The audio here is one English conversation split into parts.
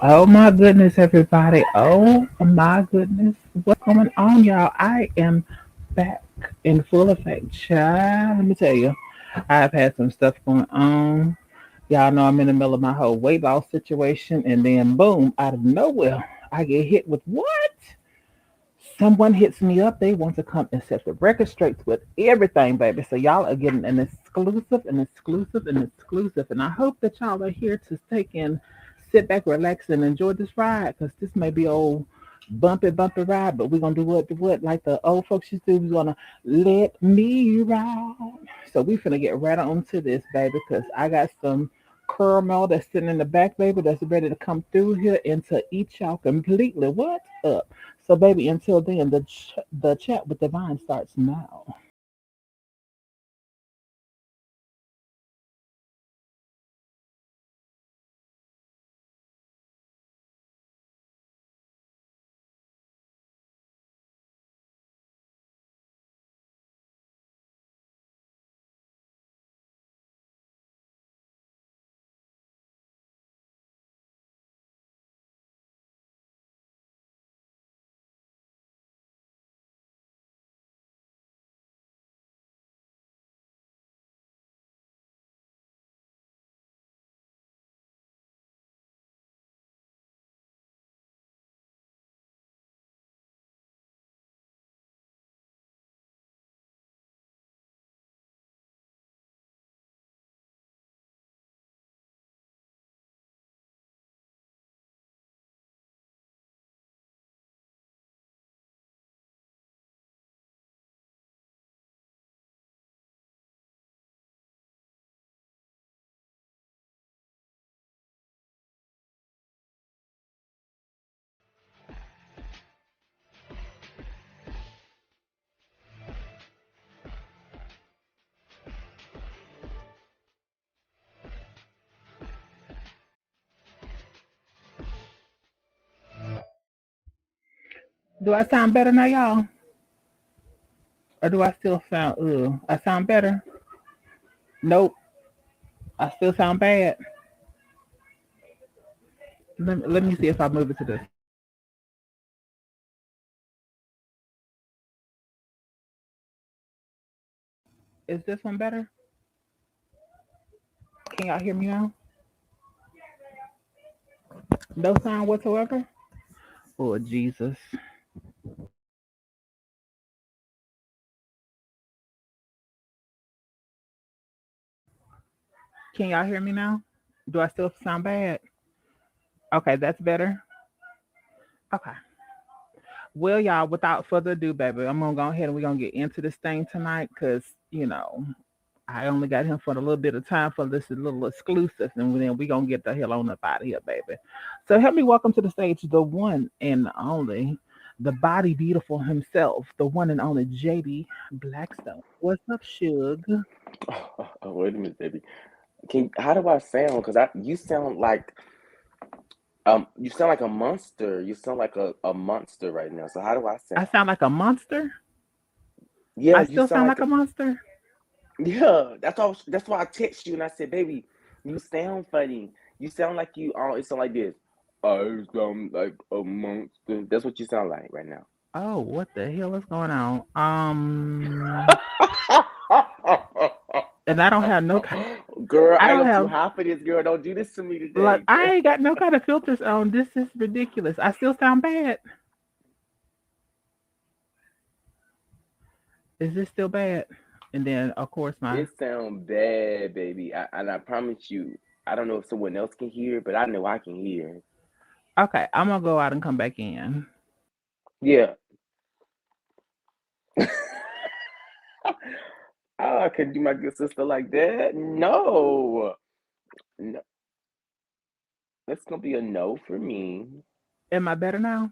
Oh my goodness, everybody. Oh my goodness. What's going on, y'all? I am back in full effect. Child, let me tell you, I've had some stuff going on. Y'all know I'm in the middle of my whole weight loss situation, and then boom, out of nowhere, I get hit with what? Someone hits me up. They want to come and set the record straight with everything, baby. So y'all are getting an exclusive, an exclusive, an exclusive. And I hope that y'all are here to take in, sit back, relax, and enjoy this ride. Because this may be old bumpy ride, but we're gonna do what like the old folks used to do. We're gonna let me ride. So we finna get right on to this, baby, because I got some caramel that's sitting in the back, baby, that's ready to come through here and to eat y'all completely. What's up? So, baby, until then, the chat with Divine starts now. Do I sound better now, y'all? Or do I still sound, I sound better? Nope. I still sound bad. Let me see if I move it to this. Is this one better? Can y'all hear me now? No sound whatsoever? Oh, Jesus. Can y'all hear me now? Do I still sound bad? Okay, that's better. Okay. Well, y'all, without further ado, baby, I'm gonna go ahead and we're gonna get into this thing tonight because I only got him for a little bit of time for this little exclusive, and then we gonna get the hell on up out of here, baby. So help me welcome to the stage the one and only, the body beautiful himself, the one and only JD Blackstone. What's up, Suge? Wait a minute, baby. How do I sound? Because you sound like a monster. You sound like a monster right now. So how do I I sound? sound like a monster. Yeah, I you still sound sound like like a monster. yeah. That's why I text you and I said, baby, you sound funny. You sound like it sound like this. I sound like a monster. That's what you sound like right now. Oh, what the hell is going on? And I don't have no. Girl, I I don't am too have high for this, girl. Don't do this to me like today. I ain't got no kind of filters on. This is ridiculous. I still sound bad. Is this still bad? And then of course my It sound bad, baby. And I promise you, I don't know if someone else can hear, but I know I can hear. okay, I'm gonna go out and come back in. Yeah. Oh, I could do my good sister like that. No. No. It's gonna be a no for me. Am I better now?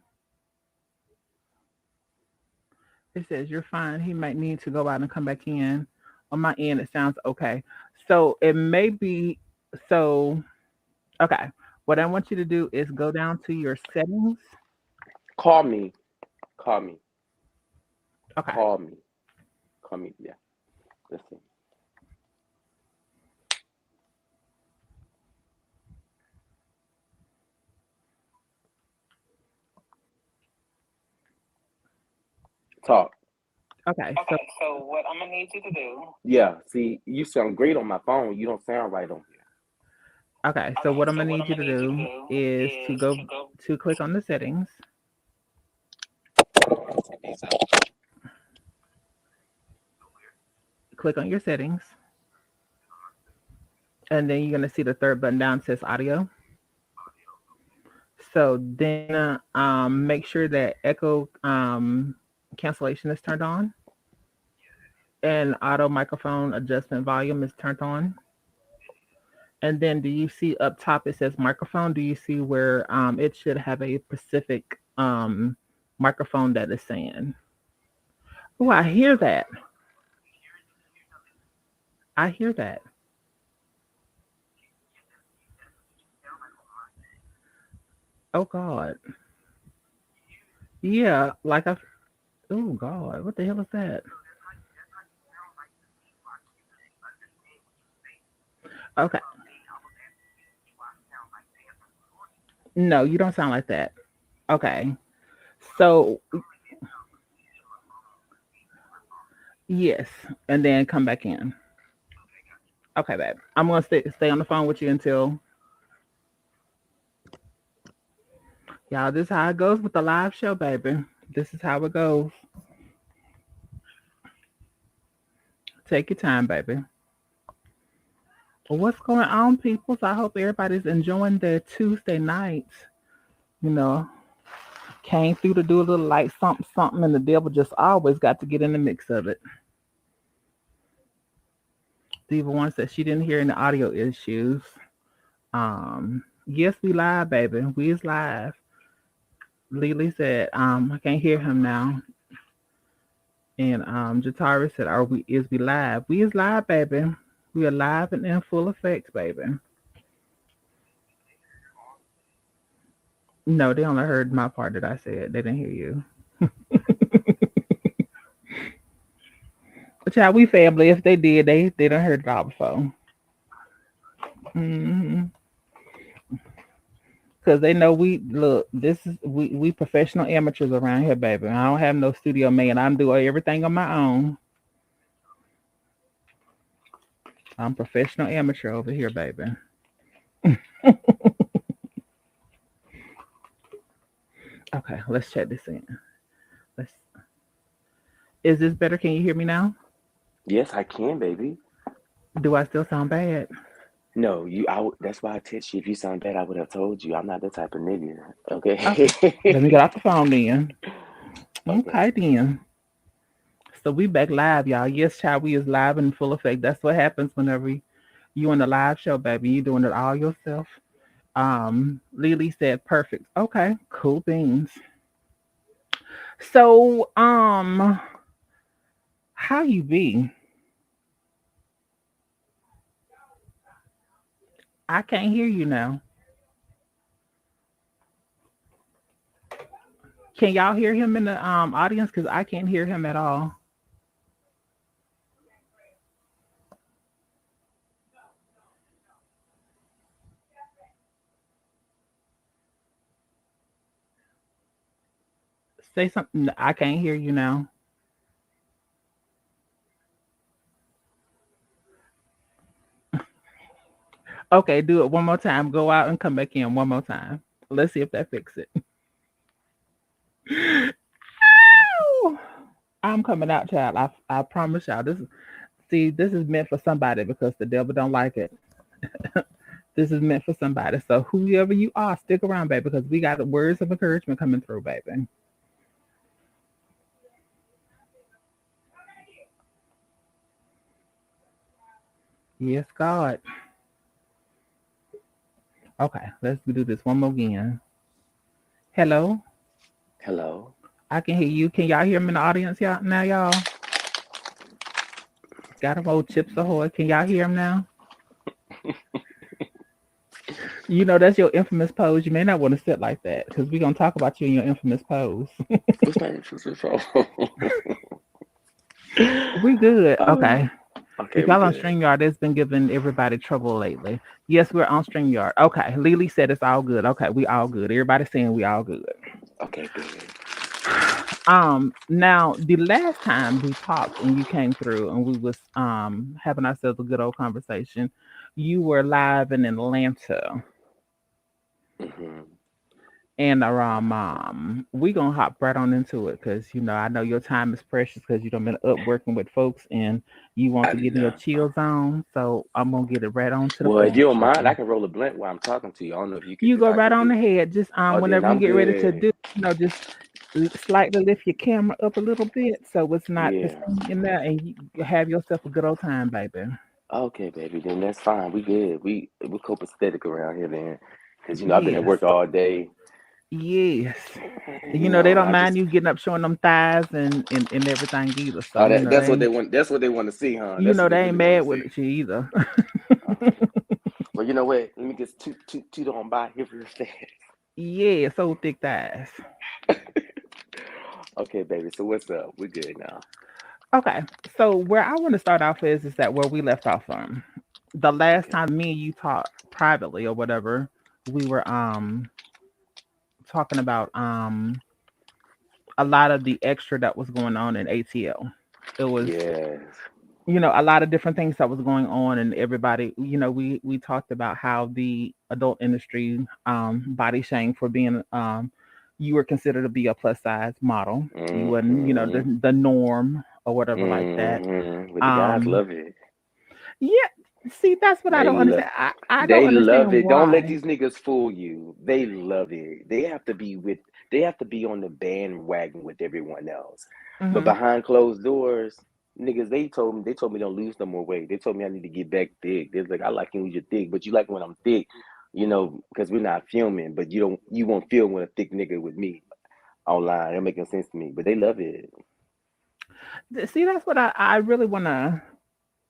It says you're fine. He might need to go out and come back in. On my end, it sounds okay. So it may be so okay. What I want you to do is go down to your settings. Call me. Call me. Okay. Call me. Call me. Yeah. Listen. Talk. Okay, so Okay, so what I'm gonna need you to do. Yeah. See, you sound great on my phone. You don't sound right on here. so Okay, what I'm so gonna what need I'm you gonna to need you to do do is to is go to go. to click on the settings, click on your settings, and then you're gonna see the third button down says audio. So then make sure that echo cancellation is turned on and auto microphone adjustment volume is turned on. And then do you see up top it says microphone? Do you see where it should have a specific microphone that is saying? Oh, I hear that. I hear that. Oh God. Yeah, like I. Oh God, what the hell is that? Okay. No, you don't sound like that. Okay. So yes, and then come back in. Okay, babe. I'm gonna stay on the phone with you until y'all. This is how it goes with the live show, baby. This is how it goes. Take your time, baby. Well, what's going on, people? So I hope everybody's enjoying their Tuesday nights. You know, came through to do a little like something, something, and the devil just always got to get in the mix of it. Diva one said she didn't hear any audio issues. Yes, we live, baby. We is live. Lily said, I can't hear him now. And Jatari said, "Are we? Is we live? We is live, baby. We are live and in full effect, baby." No, they only heard my part that I said. They didn't hear you. But yeah, we family. If they did, they done heard it all before. Mm-hmm. Because they know we look. This is we professional amateurs around here, baby. I don't have no studio man. I'm doing everything on my own. I'm professional amateur over here, baby. Okay, let's check this in. Let's. Is this better? Can you hear me now? Yes, I can, baby. Do I still sound bad? No, you. That's why I text you. If you sound bad, I would have told you. I'm not the type of nigga. Okay. Let me Okay. get off the phone then. Okay. Okay then. So we back live, y'all. Yes, child, we is live in full effect. That's what happens whenever you on the live show, baby. You doing it all yourself. Lily said perfect. Okay, cool beans. So, how you be? I can't hear you now. Can y'all hear him in the audience? Because I can't hear him at all. Say something. I can't hear you now. Okay, do it one more time. Go out and come back in one more time. Let's see if that fixes it. Ow! I'm coming out, child. I promise y'all. This is meant for somebody because the devil don't like it. This is meant for somebody. So whoever you are, stick around, baby, because we got words of encouragement coming through, baby. Yes, God. Okay, let's do this one more again. Hello, Hello. I can hear you. Can y'all hear me in the audience, y'all? Now, y'all got them old chips ahoy. Can y'all hear him now? You know that's your infamous pose. You may not want to sit like that because we're gonna talk about you in your infamous pose. What's my intrusive phone? We good. Oh, Okay. okay, If we y'all on good. StreamYard, it's been giving everybody trouble lately. Yes, we're on StreamYard. Okay. Lily said it's all good. Okay, we all good. Everybody's saying we all good. Okay, good. Now the last time we talked and you came through and we was having ourselves a good old conversation, you were live in Atlanta. Hmm. And we gonna hop right on into it because I know your time is precious because you done been up working with folks and you want I to get in your know. chill zone. So I'm gonna get it right on to the Well, if you point, don't mind, I sugar. can roll a blunt while I'm talking to you. I don't know if you could You if go I right could on do. ahead. Just Oh, then whenever you I'm get ready to good. do, just slightly lift your camera up a little bit so it's not the Yeah. same in there, and you have yourself a good old time, baby. Okay, baby. Then that's fine. We good. We copacetic around here, then. Cause I've been at Yes, work all day. yes. They don't I mind just you getting up showing them thighs and everything either. So oh that they that's what they ain't want. That's what they want to see, huh? That's what they they ain't really want mad to see. with you either. Okay. Well, you know what? Let me just toot on by here real fast. Yeah, so thick thighs. Okay, baby. So what's up? We good now. Okay, so where I want to start off is that where we left off from the last Okay. time me and you talked privately or whatever, we were talking about a lot of the extra that was going on in ATL. It was Yes. a lot of different things that was going on, and everybody, we talked about how the adult industry body shame for being you were considered to be a plus size model. You wasn't, Mm-hmm. the norm or whatever like that. Mm-hmm. But the guys um love it. yeah, see, that's what I They don't love. understand. I don't They love understand it. Don't let why. these niggas fool you. They love it. They have to be with. They have to be on the bandwagon with everyone else. But Hmm. behind closed doors, niggas, they told me don't lose no more weight. They told me I need to get back thick. They're like, I like you when you're thick, but you like when I'm thick, because we're not filming. But you won't feel when a thick nigga with me online. It making sense to me. But they love it. See, that's what I really want to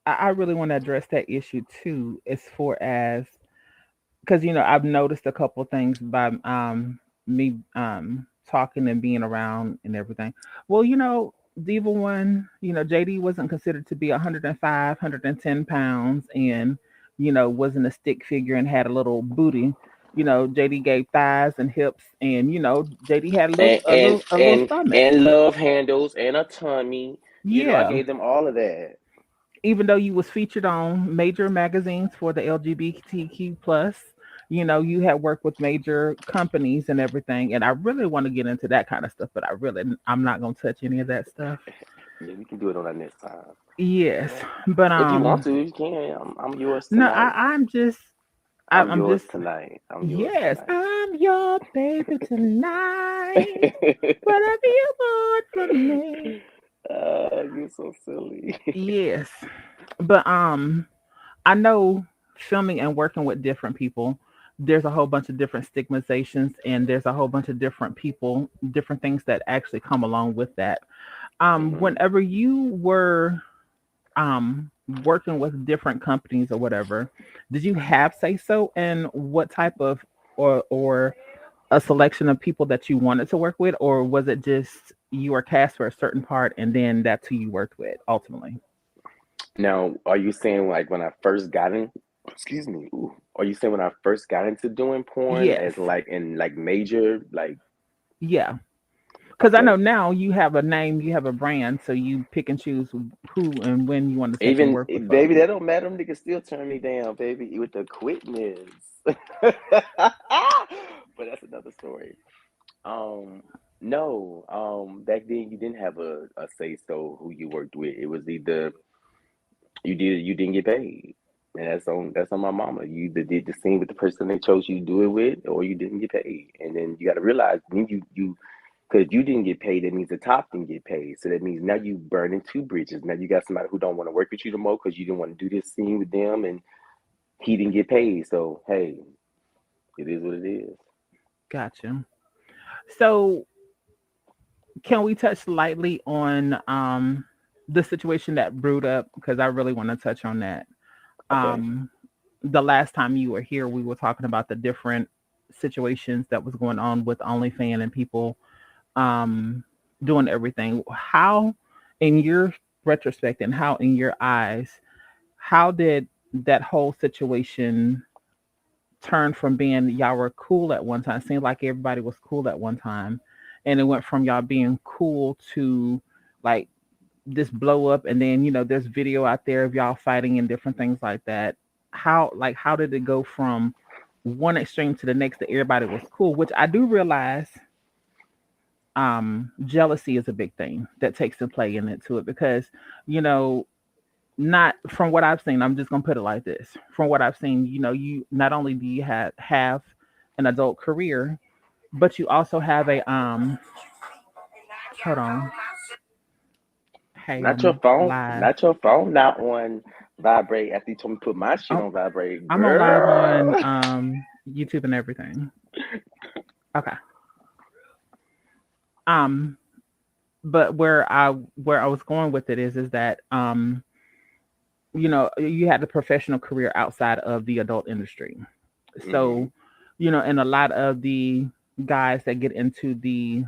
I really want to address that issue too, as far as because I've noticed a couple things by me talking and being around and everything. Well, the evil one, JD wasn't considered to be 105, 110 pounds, and wasn't a stick figure and had a little booty. JD gave thighs and hips, and JD had a little And and stomach. and love handles and a tummy. I Yeah, gave them all of that. even though you was featured on major magazines for the LGBTQ plus, you had worked with major companies and everything. And I really want to get into that kind of stuff, but I'm not gonna touch any of that stuff. Yeah, we can do it on our next time. Yes, Yeah. but If you want to, you can. I'm yours no, tonight. I'm I'm I'm yours just tonight. I'm yours yes, tonight. I'm your baby tonight. Whatever you want from me. You're so silly. Yes, but I know filming and working with different people, there's a whole bunch of different stigmatizations and there's a whole bunch of different people, different things that actually come along with that. Hmm. Whenever you were working with different companies or whatever, did you have say so in what type of or a selection of people that you wanted to work with, or was it just you were cast for a certain part and then that's who you worked with ultimately? Now, are you saying like when I first got in? Excuse me. Ooh, are you saying when I first got into doing porn, Yes. as like in like major, like Yeah. Because I know okay? now you have a name, you have a brand, so you pick and choose who and when you want to take and Even work with baby, folks. that don't matter. Them niggas still turn me down, baby, with the quickness. But that's another story. Um, no. Back then you didn't have a say so who you worked with. It was either you didn't get paid. And that's on my mama. You either did the scene with the person they chose you to do it with, or you didn't get paid. And then you got to realize then you because you didn't get paid, that means the top didn't get paid. So that means now you burning two bridges. Now you got somebody who don't want to work with you no more because you didn't want to do this scene with them, and he didn't get paid. So hey, it is what it is. Gotcha. So can we touch lightly on the situation that brewed up? Because I really want to touch on that. Okay. Um the last time you were here, we were talking about the different situations that was going on with OnlyFans and people um doing everything. How in your retrospect and how in your eyes, how did that whole situation turn from being y'all were cool at one time, seemed like everybody was cool at one time, and it went from y'all being cool to like this blow up, and then there's video out there of y'all fighting and different things like that. How did it go from one extreme to the next that everybody was cool? Which I do realize jealousy is a big thing that takes in play into it, because you know not from what I've seen, I'm just gonna put it like this. From what I've seen, you not only do you have an adult career, but you also have a hold on. Hey, Not your I'm phone. live. Not your phone. Not on vibrate after you told me to put my shit I'm, on vibrate, I'm on live on girl. YouTube and everything. Okay. Um, but where I was going with it is that you had the professional career outside of the adult industry. Hmm. So, and a lot of the guys that get into the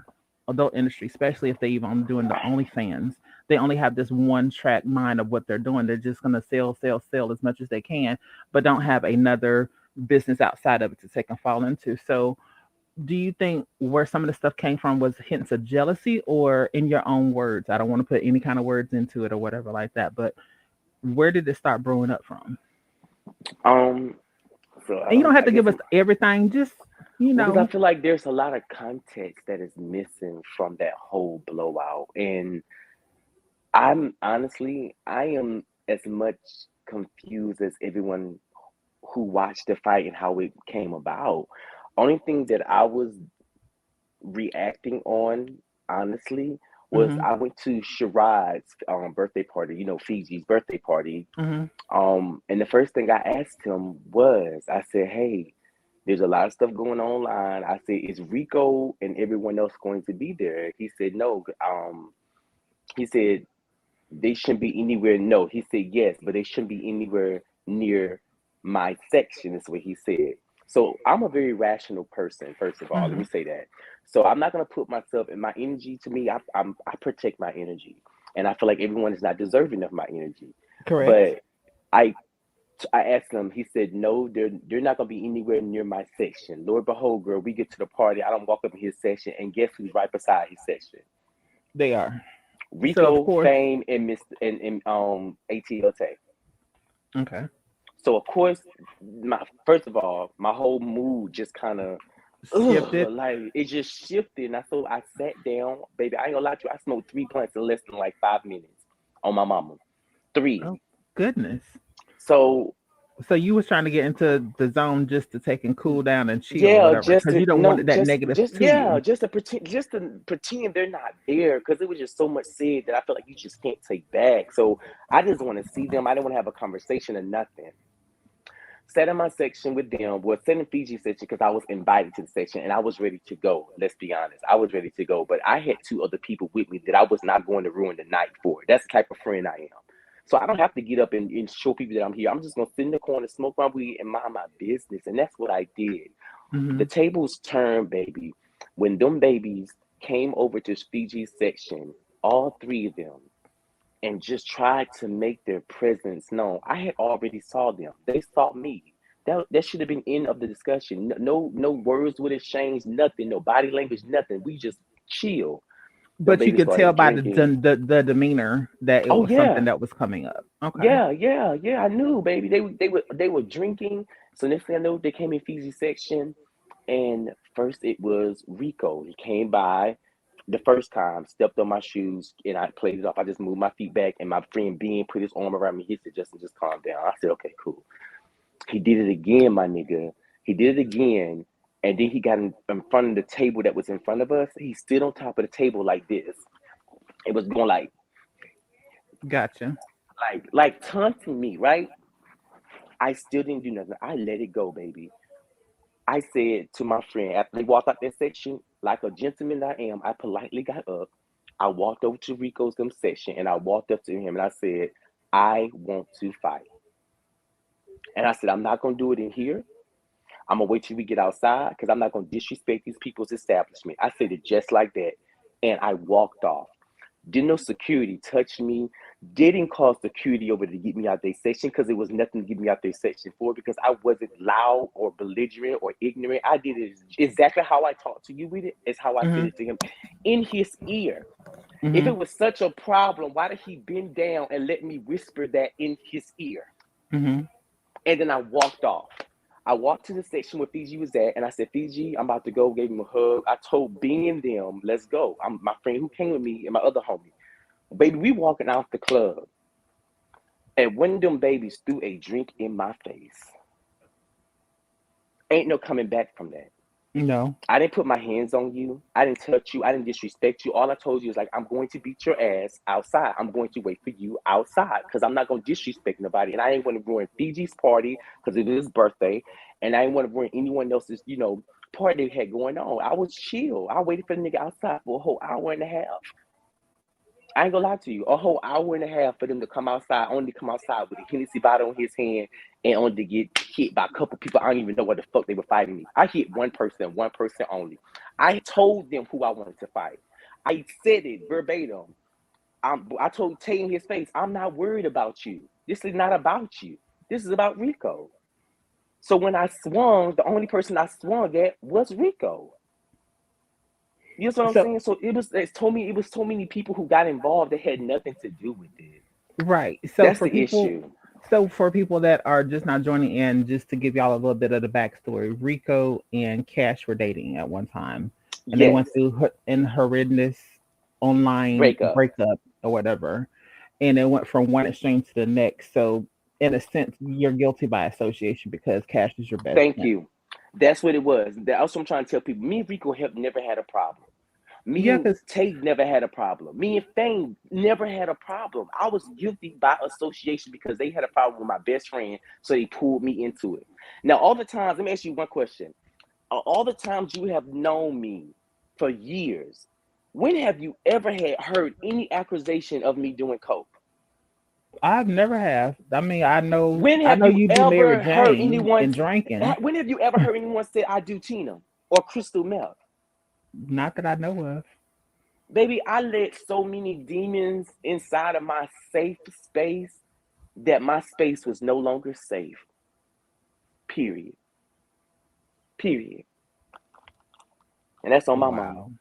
adult industry, especially if they even doing the OnlyFans, they only have this one track mind of what they're doing. They're just gonna sell, sell, sell as much as they can, but don't have another business outside of it to take and fall into. So, do you think where some of the stuff came from was hints of jealousy, or in your own words? I don't want to put any kind of words into it or whatever like that, but where did it start brewing up from? Um. So I And you don't don't. have I to guess give us everything, just because I feel like there's a lot of context that is missing from that whole blowout, and I am as much confused as everyone who watched the fight and how it came about. Only thing that I was reacting on, honestly, was mm-hmm, I went to Shirad's birthday party, Fiji's birthday party. mm-hmm, And the first thing I asked him was, I said, "Hey, there's a lot of stuff going on online." I said, "Is Rico and everyone else going to be there?" He said, "No." He said, "They shouldn't be anywhere." No, he said, "Yes, but they shouldn't be anywhere near my section," is what he said. So I'm a very rational person, first of all. Let mm-hmm. me say that. So I'm not gonna put myself in my energy. To me, I protect my energy, and I feel like everyone is not deserving of my energy. Correct. But I I asked him. He said, "No, they're not gonna be anywhere near my section." Lord behold, girl, we get to the party. I don't walk up in his section, and guess who's right beside his section? They are. So of Rico, course, Fame, and Mr. and ATLT. okay, So of course, my first of all, my whole mood just kind of shifted. like it just shifted. And I sat down, baby. I ain't gonna lie to you. I smoked 3 blunts in less than like 5 minutes on my mama. Three. Oh goodness. So So you was trying to get into the zone just to take and cool down and chill or yeah, whatever, just because to you don't no, want that negative just to yeah, you. just to pretend they're not there because it was just so much said that I feel like you just can't take back. So I just want to see them. I didn't want to have a conversation or nothing. Sat in my section with them, was sat in Fiji section because I was invited to the section and I was ready to go. Let's be honest, I was ready to go, but I had two other people with me that I was not going to ruin the night for. That's the type of friend I am. So I don't have to get up and show people that I'm here. I'm just gonna sit in the corner, smoke my weed, and mind my business. And that's what I did. Mm-hmm. The tables turned, baby. When them babies came over to Fiji's section, all three of them, and just tried to make their presence known. I had already saw them. They saw me. That should have been end of the discussion. No words would have changed. Nothing. No body language. Nothing. We just chill. Them But you babies could tell started by drinking. the demeanor that it Oh was something yeah, that was coming up. Okay. yeah. I knew, baby. They were drinking. So next thing I know, they came in Fiji section, and first it was Rico. He came by the first time, stepped on my shoes, and I played it off. I just moved my feet back, and my friend Bean put his arm around me. He said, "Justin, just calm down." I said, "Okay, cool." He did it again, my nigga. He did it again, and then he got in front of the table that was in front of us. He stood on top of the table like this. It was going Gotcha. like taunting me, right? I still didn't do nothing. I let it go, baby. I said to my friend after they walked out that section, like a gentleman I am, I politely got up. I walked over to Rico's them section and I walked up to him and I said, "I want to fight." And I said, "I'm not gonna do it in here. I'm gonna wait till we get outside because I'm not gonna disrespect these people's establishment." I said it just like that. And I walked off. Didn't no security touch me. didn't call security over to get me out their section because it was nothing to get me out their section for because I wasn't loud or belligerent or ignorant. I did it exactly how I talked to you with it, is how I said Mm-hmm. it to him in his ear. If Mm-hmm. it was such a problem, why did he bend down and let me whisper that in his ear? Mm-hmm. And then I walked off. I walked to the section where Fiji was at, and I said, Fiji, I'm about to go. Gave him a hug. I told Bean and them, let's go. I'm my friend who came with me and my other homie. Baby, we walking out the club, and one of them babies threw a drink in my face. Ain't no coming back from that. No. I didn't put my hands on you. I didn't touch you. I didn't disrespect you. All I told you is like, I'm going to beat your ass outside. I'm going to wait for you outside because I'm not going to disrespect nobody. And I ain't want to ruin Fiji's party because it is his birthday. And I ain't want to ruin anyone else's, party they had going on. I was chill. I waited for the nigga outside for a whole hour and a half. I ain't gonna lie to you, a whole hour and a half for them to come outside, only to come outside with a Hennessy bottle in his hand and only to get hit by a couple people. I don't even know what the fuck they were fighting me. I hit one person only. I told them who I wanted to fight. I said it verbatim. I told Tay in his face, I'm not worried about you. This is not about you. This is about Rico. So when I swung, the only person I swung at was Rico. You know what I'm So saying? So it was so many people who got involved that had nothing to do with it. right. That's the issue. So for people that are just not joining in, just to give y'all a little bit of the backstory, Rico and Cash were dating at one time, and they Yes. went through an horrendous online Breakup. breakup or whatever, and it went from one extreme to the next. So in a sense, you're guilty by association because Cash is your best Thank friend. you. That's what it was. That's what I'm trying to tell people. Me and Rico have never had a problem. Me Yeah, and because Tate never had a problem. Me and Fame never had a problem. I was guilty by association because they had a problem with my best friend, so they pulled me into it. Now, all the times, let me ask you one question. All the times you have known me for years, when have you ever had heard any accusation of me doing coke? I've never have. I mean, When I have know you you do Mary ever heard Jane anyone? and drinking. When have you ever heard anyone say I do Tina or crystal meth? Not that I know of. Baby, I let so many demons inside of my safe space that my space was no longer safe. Period. Period. And that's on my mama. Wow.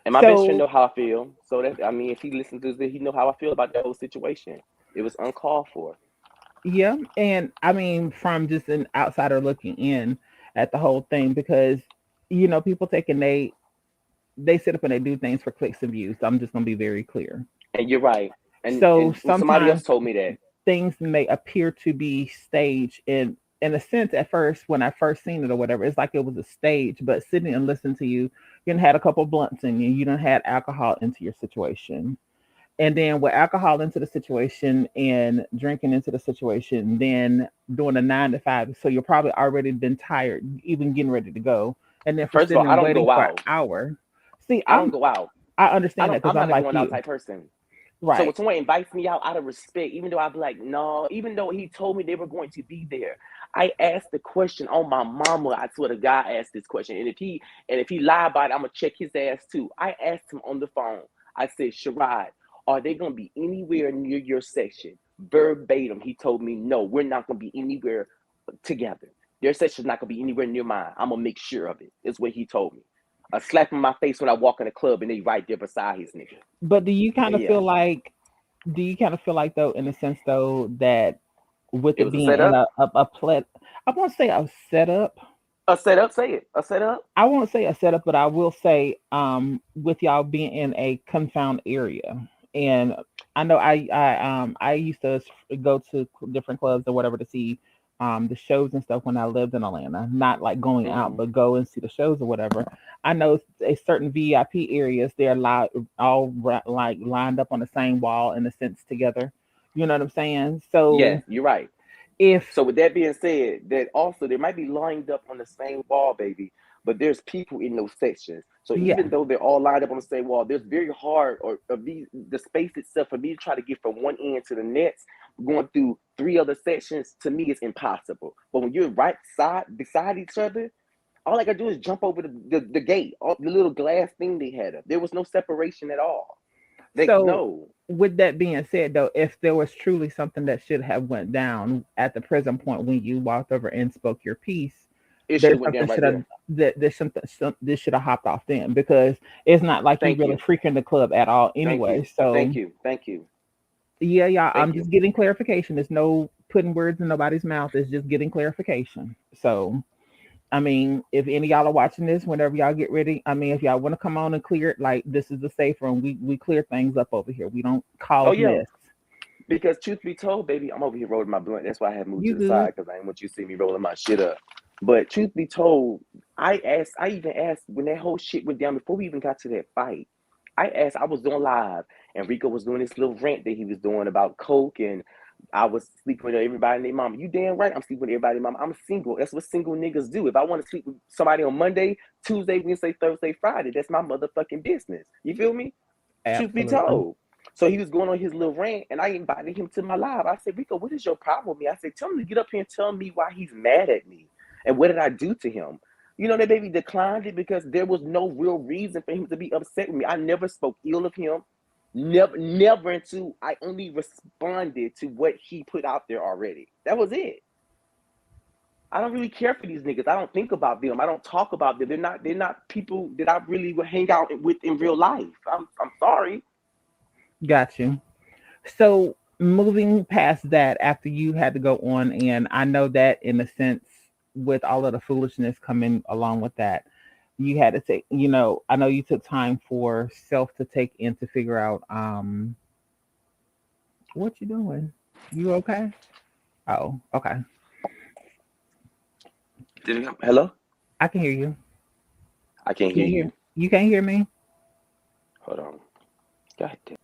And my best friend So know how I feel. So that I mean, if he listens to this, he know how I feel about that whole situation. It was uncalled for. yeah, and I mean, from just an outsider looking in at the whole thing, because people taking they sit up and they do things for clicks and views. So I'm just gonna be very clear. And you're right. So And somebody else sometimes told me that. things may appear to be staged, in a sense at first when I first seen it or whatever, it's like it was a stage. But sitting and listening to you, you done had a couple blunts in you, you done had alcohol into your situation. And then with alcohol into the situation and drinking into the situation, then doing a 9 to 5, so you're probably already been tired, even getting ready to go, and then for First of all, sitting I and don't waiting go for an out. hour. See, I don't go out. I understand that because I'm I'm not a like going out you, type person. So when right? someone invites me out of respect, even though I'd be like, no, even though he told me they were going to be there, I asked the question on my mama. I swear to God, I asked this question. And if he lied about it, I'm gonna check his ass too. I asked him on the phone. I said, Sherrod, are they gonna be anywhere near your section? Verbatim, he told me, no, we're not gonna be anywhere together. Their section's not gonna be anywhere near mine. I'm gonna make sure of it. Is what he told me. A slap in my face when I walk in the club and they right there beside his nigga. But But yeah, do you kind of feel like though, in a sense though, that with it it was a being in setup. a play, I won't say a setup. A setup, say it. A setup. I won't say a setup, but I will say, with y'all being in a confound area, and I know I used to go to different clubs or whatever to see the shows and stuff when I lived in Atlanta. Not like going out, Mm-hmm. but go and see the shows or whatever. I know a certain VIP areas they're like lined up on the same wall in a sense together. You know what I'm saying? So Yes, you're right. if So with that being said, that also they might be lined up on the same wall, baby, but there's people in those sections. So yeah, even though they're all lined up on the same wall, there's very hard or the space itself for me to try to get from one end to the next, going through three other sections, to me is impossible. But when you're right side beside each other, all I gotta do is jump over the gate, the little glass thing they had up. There was no separation at all. So, No, with that being said, though, if there was truly something that should have went down at the present point when you walked over and spoke your piece, it should there's have went something down right should have there. there's something this should have hopped off then because it's not like you Thank really you, freaking the club at all thank anyway. you, So thank you, thank you, yeah, yeah, I'm thank you. just getting clarification. There's no putting words in nobody's mouth. It's just getting clarification. So I mean, if any of y'all are watching this, whenever y'all get ready, I mean, if y'all want to come on and clear it, like this is the safe room. We clear things up over here. We don't Oh cause yeah, mess. because truth be told, baby, I'm over here rolling my blunt. That's why I had moved You to the good? side because I didn't want you to see me rolling my shit up. But truth be told, I even asked when that whole shit went down before we even got to that fight. I asked, I was doing live, and Rico was doing this little rant that he was doing about coke, and I was sleeping with everybody and their mama. You damn right, I'm sleeping with everybody and mama. I'm single. That's what single niggas do. If I want to sleep with somebody on Monday, Tuesday, Wednesday, Thursday, Friday, that's my motherfucking business. You feel me? Truth be Absolutely. told. So he was going on his little rant, and I invited him to my live. I said, Rico, what is your problem with me? I said, tell him to get up here and tell me why he's mad at me. And what did I do to him? You know, that baby declined it because there was no real reason for him to be upset with me. I never spoke ill of him. Never, never until I only responded to what he put out there already. That was it. I don't really care for these niggas. I don't think about them. I don't talk about them. They're not people that I really would hang out with in real life. I'm sorry. Got you. So moving past that, after you had to go on, and I know that in a sense, with all of the foolishness coming along with that, you had to take. You know, I know you took time for self to take in to figure out what you doing. You okay? Oh, okay. Hello? I can hear you. I can't Can hear you hear? you. You can't hear me? Hold on. God damn.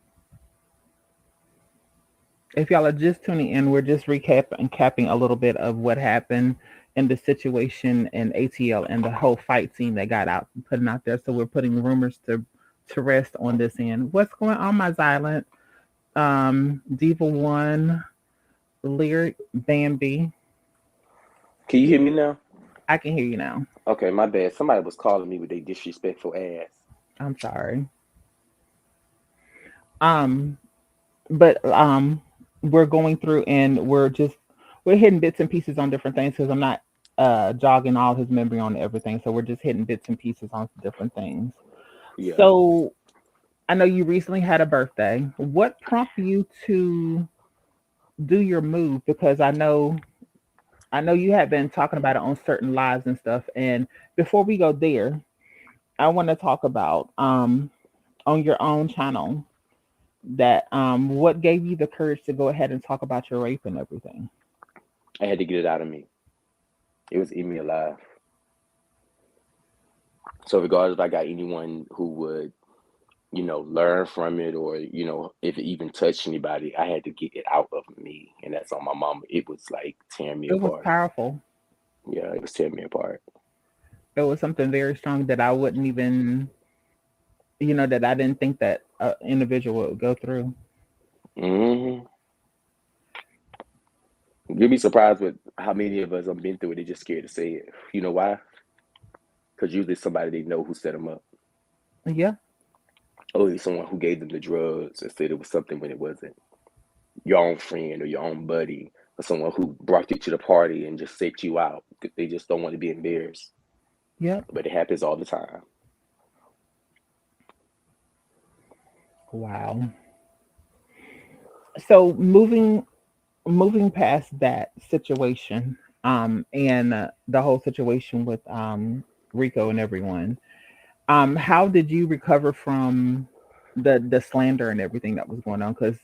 If y'all are just tuning in, we're just recapping capping a little bit of what happened in the situation in ATL and the whole fight scene that got out putting out there. So we're putting rumors to rest on this end. What's going on, my silent? Diva One, Lyric, Bambi. Can you hear me now? I can hear you now. Okay, my bad. Somebody was calling me with their disrespectful ass. I'm sorry. Um, but we're going through and we're hitting bits and pieces on different things because I'm not jogging all his memory on everything. So we're just hitting bits and pieces on different things. Yeah. So I know you recently had a birthday. What prompted you to do your move? Because I know you have been talking about it on certain lives and stuff. And before we go there, I want to talk about on your own channel that what gave you the courage to go ahead and talk about your rape and everything. I had to get it out of me. It was in me alive. So regardless if I got anyone who would, learn from it or, if it even touched anybody, I had to get it out of me. And that's on my mama. It was like tearing me It was apart. powerful. Yeah, it was tearing me apart. It was something very strong that I wouldn't even, that I didn't think that an individual would go through. Hmm. You'll be surprised with how many of us have been through it. They're just scared to say it. You know why? Because usually somebody they know who set them up. Yeah, Or it's someone who gave them the drugs and said it was something when it wasn't. Your own friend or your own buddy or someone who brought you to the party and just set you out. They just don't want to be embarrassed. yep. But it happens all the time. Wow. So moving past that situation, and the whole situation with Rico and everyone, how did you recover from the slander and everything that was going on? Because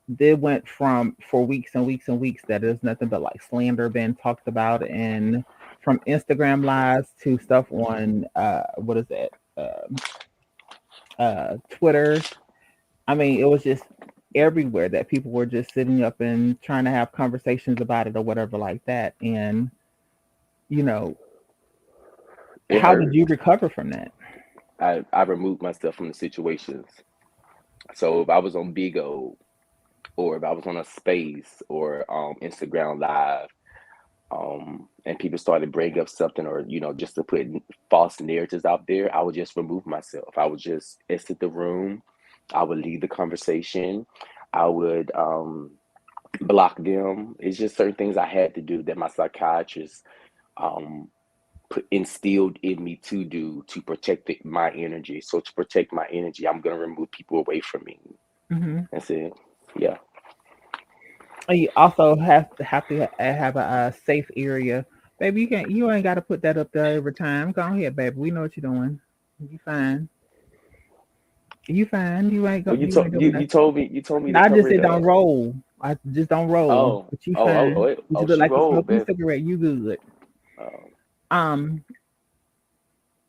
they went from for weeks and weeks and weeks that there's nothing but like slander being talked about, and from Instagram lives to stuff on what is that Twitter. I mean, it was just everywhere that people were just sitting up and trying to have conversations about it or whatever like that. And you know, It how did you hurt. recover from that? I removed myself from the situations. So if I was on Big O or if I was on a space or Instagram live, and people started bringing up something or just to put false narratives out there, I would just remove myself. I would just exit the room, I would leave the conversation. I would block them. It's just certain things I had to do that my psychiatrist um, instilled in me to do to protect my energy. So to protect my energy, I'm gonna remove people away from me. Hmm. That's it. Yeah. You also have to have a safe area, baby. You ain't got to put that up there every time. Go ahead, baby. We know what you're doing. You fine. You fine. Well, You ain't doing you nothing. told me to I just cover it said don't up. roll. I just don't roll. Oh But you oh oh fine. oh, You oh just look she like you rolled, smoking a baby. cigarette. You good. Oh, Um,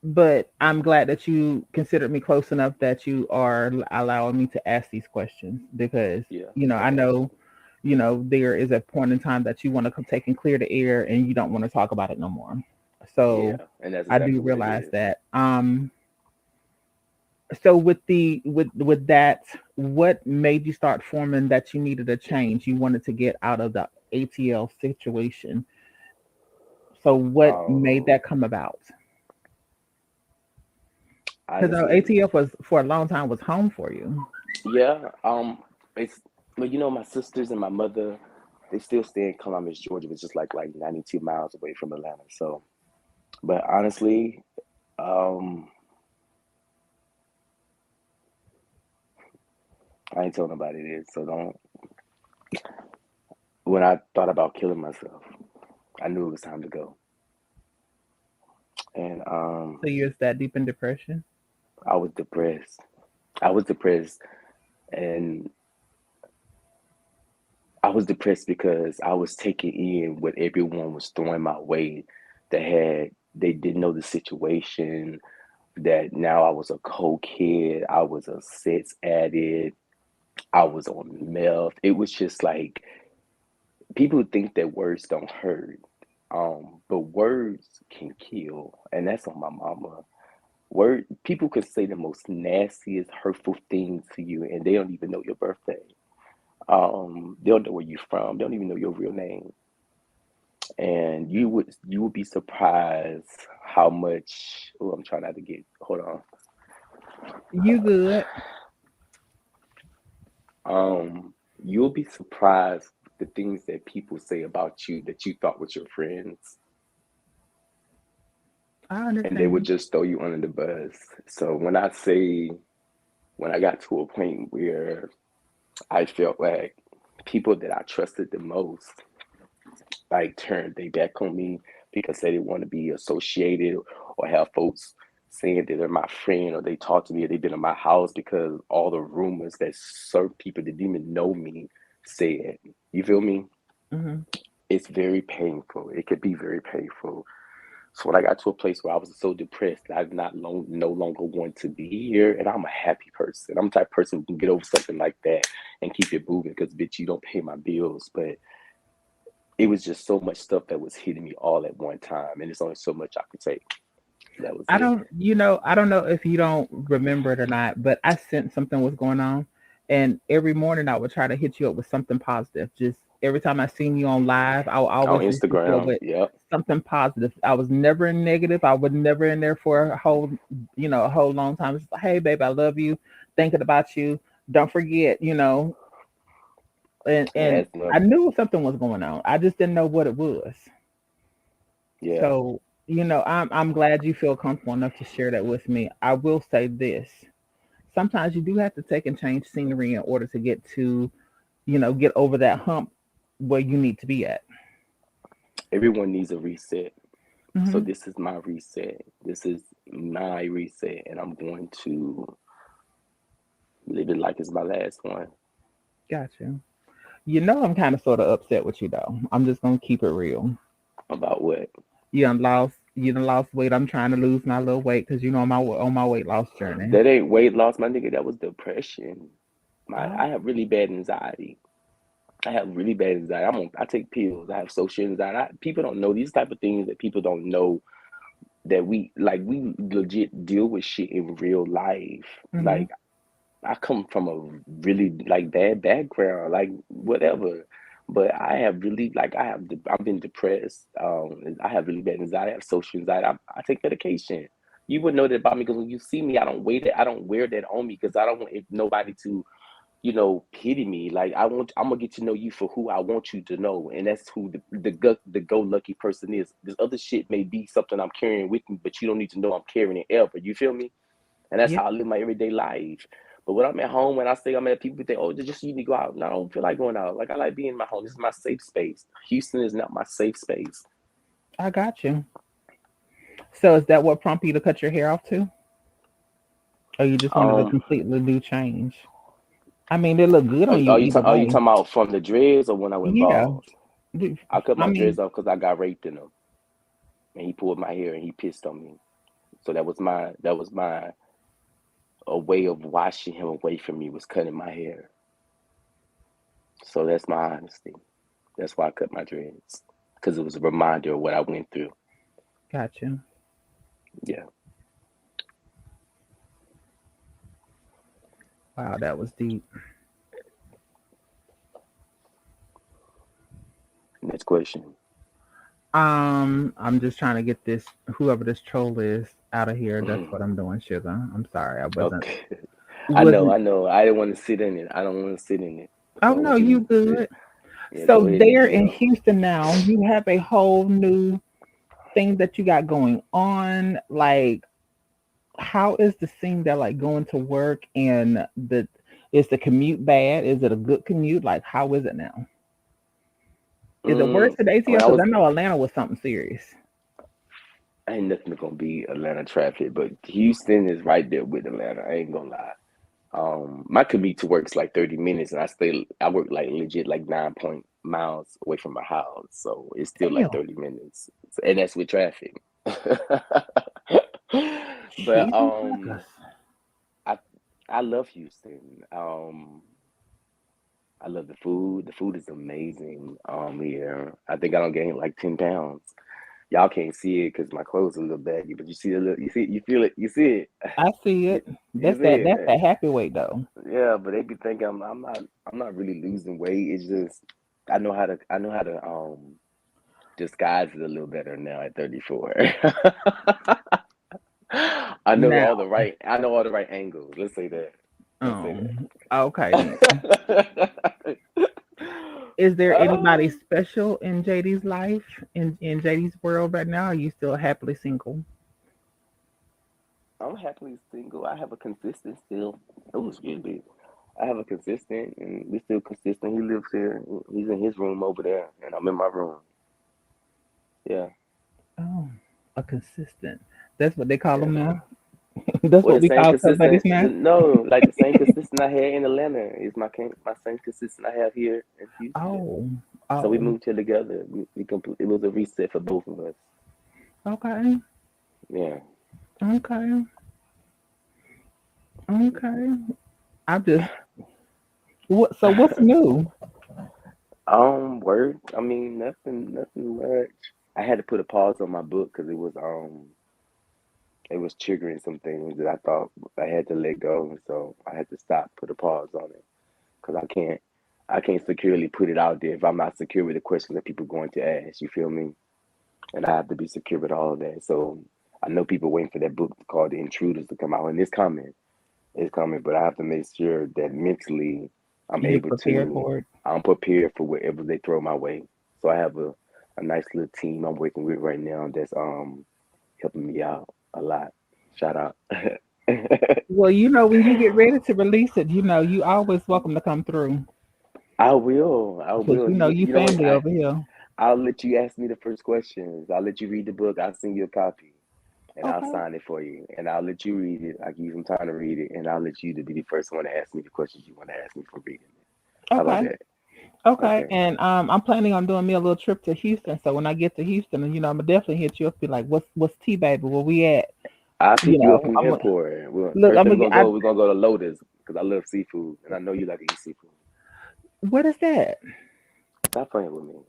but I'm glad that you considered me close enough that you are allowing me to ask these questions because yeah, I I got know, you. there is a point in time that you want to take and clear the air and you don't want to talk about it no more. Yeah, So and that's I do exactly what it realize is. that. So with that, what made you start forming that you needed a change? You wanted to get out of the ATL situation. So what made Um, that come about? Because honestly, ATL was for a long time was home for you. yeah. It's well, my sisters and my mother, they still stay in Columbus, Georgia, which is like 92 miles away from Atlanta. So, but honestly, um, I ain't telling nobody this, so don't. When I thought about killing myself, I knew it was time to go, and So you're that deep in depression. I was depressed. I was depressed, and I was depressed because I was taking in what everyone was throwing my way. They didn't know the situation. That now I was a cokehead, I was a sex addict, I was on meth. It was just like people think that words don't hurt, but words can kill, and that's on my mama. Word people could say the most nastiest, hurtful things to you, and they don't even know your birthday. They don't know where you're from. They don't even know your real name, and you would be surprised how much. Oh, I'm trying not to get. Hold on. You good? You'll be surprised the things that people say about you that you thought was your friends, I and they would understand. just throw you under the bus. So when I got to a point where I felt like people that I trusted the most like turned their back on me because they didn't want to be associated or have folks saying that they're my friend or they talk to me or they've been in my house because all the rumors that certain people that didn't even know me said. You feel me? Hmm. It's very painful. It could be very painful. So when I got to a place where I was so depressed, I did not no longer want to be here, and I'm a happy person. I'm the type of person who can get over something like that and keep it moving because bitch, you don't pay my bills. But it was just so much stuff that was hitting me all at one time, and it's only so much I could take. That was it. I don't know if you don't remember it or not, but I sensed something was going on. And every morning I would try to hit you up with something positive. Just every time I seen you on live, I would On always just hit you up Instagram, with yep. something positive. I was never in negative. I was never in there for a whole long time. It's like, hey, babe, I love you. Thinking about you. Don't forget, and That's enough. I knew something was going on. I just didn't know what it was. Yeah. So, I'm glad you feel comfortable enough to share that with me. I will say this. Sometimes you do have to take and change scenery in order to get over that hump where you need to be at. Everyone needs a reset. So Hmm. this is my reset. This is my reset, and I'm going to live it like it's my last one. Gotcha. I'm kind of sort of upset with you though. I'm just gonna keep it real. About what? You done lost weight. I'm trying to lose my little weight because I'm on my weight loss journey. That ain't weight loss, my nigga. That was depression. Oh. I have really bad anxiety. I have really bad anxiety. I take pills. I have social anxiety. People don't know these type of things that people don't know that we legit deal with shit in real life. Hmm. Like I come from a really like bad background, like whatever. But I have really like I've been depressed. I have really bad anxiety. I have social anxiety. I take medication. You would know that about me because when you see me, I don't wear that. I don't wear that on me because I don't want nobody to, pity me. Like I'm gonna get to know you for who I want you to know, and that's who the go lucky person is. This other shit may be something I'm carrying with me, but you don't need to know I'm carrying it ever. You feel me? And that's Yeah, how I live my everyday life. But when I'm at home, when I say I'm at people think, oh, just you need to go out. No, I don't feel like going out. Like I like being in my home. This is my safe space. Houston is not my safe space. I got you. So is that what prompted you to cut your hair off too? Or you just wanted a Um, completely new change? I mean, they look good are, on you are you either are you way. talking about from the dreads or when I went Yeah. bald? I cut I my dreads mean, off because I got raped in them, and he pulled my hair and he pissed on me. So that was my a way of washing him away from me was cutting my hair. So that's my honesty. That's why I cut my dreads because it was a reminder of what I went through. got you. Yeah. Wow, that was deep. Next question. I'm just trying to get this whoever this troll is out of here. That's Mhm. what I'm doing, sugar. I'm sorry, I wasn't Okay. I know, wasn't. I know. I didn't want to sit in it. I don't want to sit in it. Oh So I no, want you you to, good. yeah, So go ahead and let there me in know. Houston now, you have a whole new thing that you got going on. Like, how is the scene there? Like going to work and the is the commute bad? Is it a good commute? Like, how is it now? Is it worse than When ATL? I Because was, I know Atlanta was something serious. ain't nothing gonna be Atlanta traffic, but Houston is right there with Atlanta. I ain't gonna lie. My commute to work is like 30 minutes, and I work like legit like 9 miles away from my house, so it's still like Damn, 30 minutes, and that's with traffic. But Jesus, Marcus. I I love Houston. I love the food. The food is amazing. Here, I think I don't gain like 10 pounds. Y'all can't see it because my clothes are a little baggy, but you see you see, you feel it, you see it, I see you, it. you That's see that. That's it. that happy weight though. Yeah, but they be thinking I'm not really losing weight. It's just I know how to disguise it a little better now at 34. Now, I know all the right angles. Let's say that. Let's say okay then. that. Is there anybody um, special in JD's life in JD's world right now? Or are you still happily single? I'm happily single. I have a consistent still. Oh, excuse me. I have a consistent, and we still consistent. He lives here. He's in his room over there, and I'm in my room. Yeah, Oh, a consistent. That's what they call yeah. them now. That's Well, what the we same call somebody's consistent. now. No, like the same consistent I had in Atlanta is my same consistent I have here in Houston. Oh, So we oh, moved here together. We complete. It was a reset for both of us. okay, Yeah. okay, okay. I'm just what? So what's new? Word. I mean, nothing much. I had to put a pause on my book because it was triggering some things that I thought I had to let go. So I had to stop, put a pause on it because I can't securely put it out there if I'm not secure with the questions that people are going to ask. You feel me? And I have to be secure with all of that. So I know people waiting for that book called The Intruders to come out, and it's coming. It's coming, but I have to make sure that mentally I'm You able prepared to. for it? I'm prepared for whatever they throw my way. So I have a nice little team I'm working with right now that's helping me out a lot. Shout out. Well, when you get ready to release it, you always welcome to come through I will. I because will. you You know what? family over here. I'll let you ask me the first questions. I'll let you read the book. I'll send you a copy, and I'll Okay, sign it for you. And I'll let you read it. I'll give you some time to read it, and I'll let you to be the first one to ask me the questions you want to ask me from reading it. How about okay, that? okay. Okay. And I'm planning on doing me a little trip to Houston. So when I get to Houston, and I'm gonna definitely hit you up. Be like, what's T baby? Where we at? I'll pick you up from the I'm gonna airport. look. First I'm thing gonna get. we're gonna go to Lotus because I love seafood, and I know you like to eat seafood. What is that? Stop playing with me.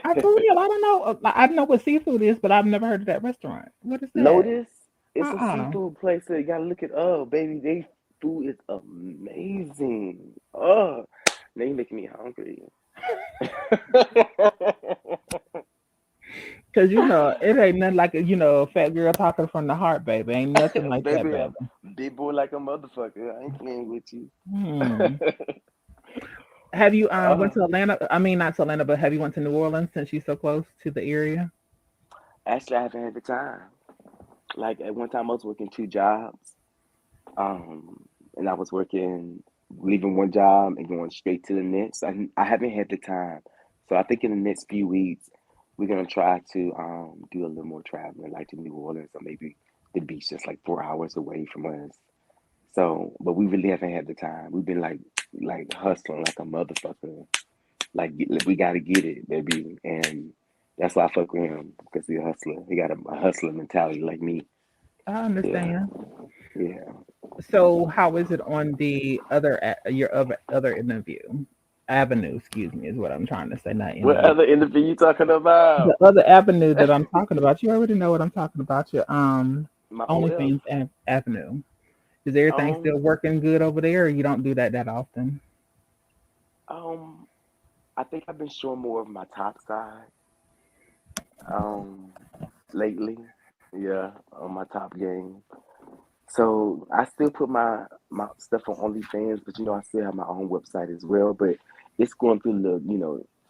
I for real, I don't know. I know what seafood is, but I've never heard of that restaurant. What is that? Lotus, it's a Uh-uh. seafood place. So you gotta look it up, baby. They food is amazing. Oh, now you making me hungry. Cause it ain't nothing like a fat girl talking from the heart, baby. Ain't nothing like that, Baby, I'm baby. big boy like a motherfucker. I ain't playing with you. Hmm. Have you uh, went to Atlanta? I mean, not to Atlanta, but have you went to New Orleans since you're so close to the area? Actually, I haven't had the time. Like at one time, I was working two jobs. And I was working, leaving one job and going straight to the next. I haven't had the time. So I think in the next few weeks, we're gonna try to do a little more traveling, like to New Orleans or maybe the beach, just like 4 hours away from us. So, but we really haven't had the time. We've been like hustling like a motherfucker. Like, we gotta get it, baby. And that's why I fuck with him because he's a hustler. He got a hustler mentality like me. I Yeah, understand. yeah. So, how is it on the your other interview avenue? Excuse me, is what I'm trying to say, not What interview. other interview you talking The about? other avenue that I'm talking about, you already know what I'm talking about. Your My OF. OnlyFans avenue. Is everything still Um, working good over there, or you don't do that often? um, I think I've been showing more of my top side. Um, lately, yeah, on my top game. So I still put my stuff on OnlyFans, but I still have my own website as well. But it's going through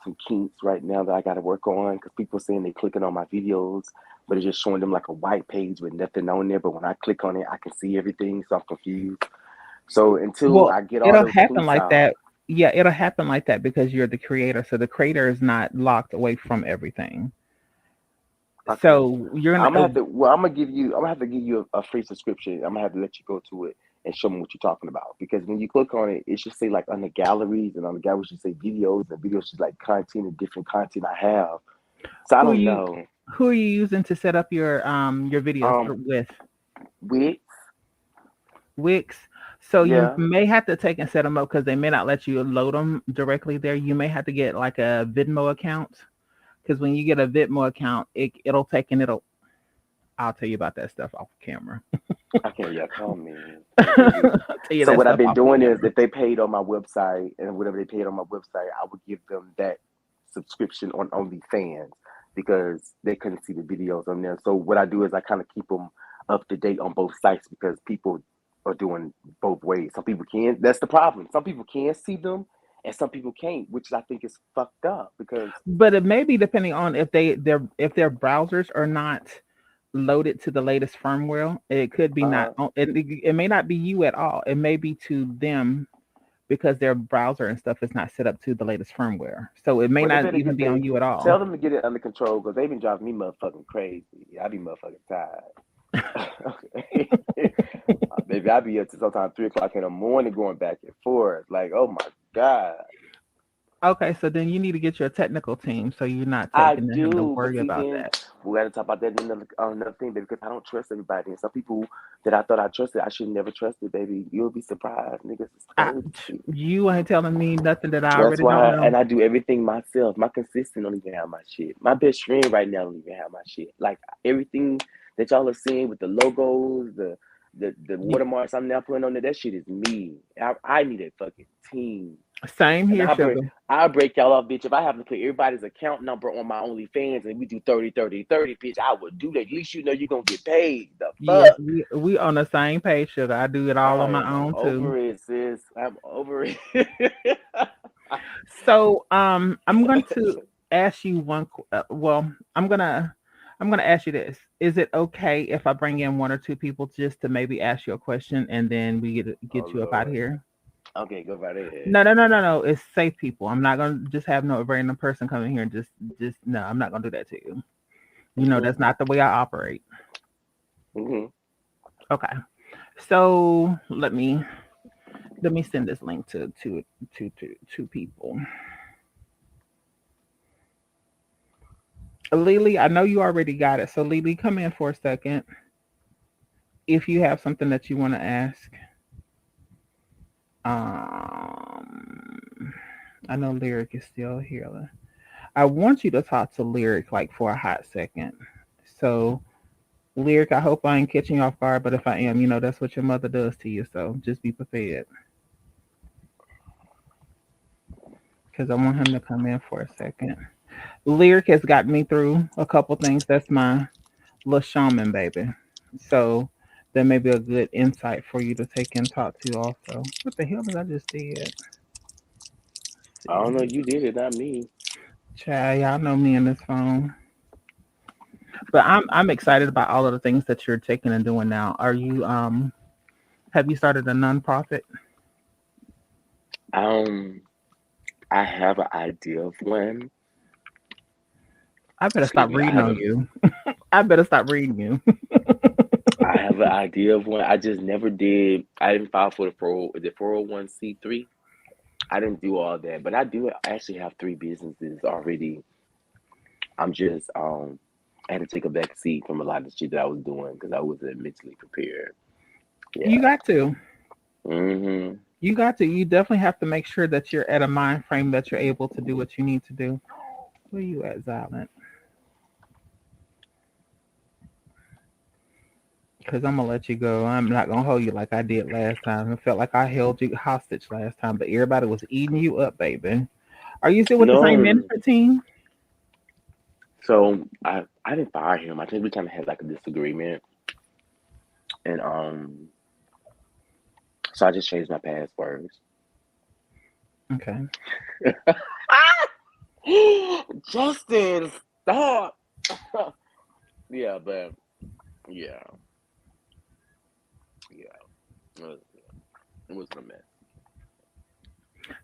some kinks right now that I got to work on because people saying they clicking on my videos, but it's just showing them like a white page with nothing on there. But when I click on it, I can see everything, so I'm confused. So until Well, I get all it'll those happen kinks like out, that. Yeah, it'll happen like that because you're the creator. So the creator is not locked away from everything. okay. So you're I'm gonna gonna have to. Well, I'm gonna have to give you a free subscription. I'm gonna have to let you go to it and show me what you're talking about. Because when you click on it, it should say like on the galleries, and on the galleries should say videos, and videos should like content and different content I have. So I who don't you know. who are you using to set up your videos Um, with Wix, Wix? So you yeah. may have to take and set them up because they may not let you load them directly there. You may have to get like a Venmo account because when you get a Venmo account, it'll take and it'll. I'll tell you about that stuff off camera. Okay, yeah, call me. I'll tell you So that what I've stuff been off doing is, camera. if they paid on my website and whatever they paid on my website, I would give them that subscription on OnlyFans because they couldn't see the videos on there. So what I do is I kind of keep them up to date on both sites because people are doing both ways. Some people can. That's the problem. Some people can see them, and some people can't, which I think is fucked up because But it may be depending on if their browsers are not loaded to the latest firmware. It could be not. uh It may not be you at all. It may be to them because their browser and stuff is not set up to the latest firmware. So it may well, they not better even get be they on you at all. tell them to get it under control because they've been driving me motherfucking crazy. I be motherfucking tired. Okay. Baby, I be up to sometimes 3 o'clock in the morning going back and forth. Like, oh my God. Okay, so then you need to get your technical team so you're not I taking and having to do, but worry see, about then that. we got to talk about that in another thing, baby, because I don't trust everybody. And some people that I thought I trusted, I should never trusted, baby. You'll be surprised. Niggas is I, crazy. you ain't telling me nothing that I That's already don't why, know. and I do everything myself. My consistent don't even have my shit. My best friend right now don't even have my shit. Like everything that y'all are seeing with the logos, the You, watermarks I'm now putting on there, that shit is me. I need a fucking team. same And here, sugar. I'll break y'all off, bitch. If I have to put everybody's account number on my OnlyFans and we do 30, 30, 30, bitch, I would do that. At least you know you're gonna get paid. The Yes, fuck? we on the same page, sugar. I do it all I on my am own too. over it, sis. I'm over it. So, I'm going to ask you well, I'm gonna ask you this: Is it okay if I bring in one or two people just to maybe ask you a question and then we Oh get you up out Lord. here? Okay, go right ahead. No, no, no, no, no. It's safe people. I'm not gonna just have no random person coming here and just no. I'm not gonna do that to you. Hmm. That's not the way I operate. Hmm. Okay. So let me send this link to people. Lily, I know you already got it. So Lily, come in for a second. If you have something that you want to ask, um, I know Lyric is still here. I want you to talk to Lyric like for a hot second. So Lyric, I hope I ain't catching you off guard, but if I am, that's what your mother does to you. So just be prepared because I want him to come in for a second. Lyric has got me through a couple things. That's my little shaman baby. So that may be a good insight for you to take and talk to also. What the hell did I just did? Let's I don't see. know. You did it, not me. Child, y'all know me in this phone. But I'm excited about all of the things that you're taking and doing now. Are you have you started a nonprofit? Um, I have an idea of one. I better Excuse stop me. reading on you. I better stop reading you. I have an idea of one. I just never did. I didn't file for the 401(c)(3). I didn't do all that, but I do actually have three businesses already. I'm just I had to take a back seat from a lot of shit that I was doing because I wasn't mentally prepared. You Yeah. got to. Hmm. You got to. You definitely have to make sure that you're at a mind frame that you're able to do what you need to do. Where you at, Silent? Because I'm gonna let you go. I'm not gonna hold you like I did last time. It felt like I held you hostage last time, but everybody was eating you up, baby. Are you still with the same No. management team? So I didn't fire him. I think we kind of had like a disagreement, and so I just changed my passwords. Okay. Justin, stop. Yeah, but yeah, yeah, it was a mess.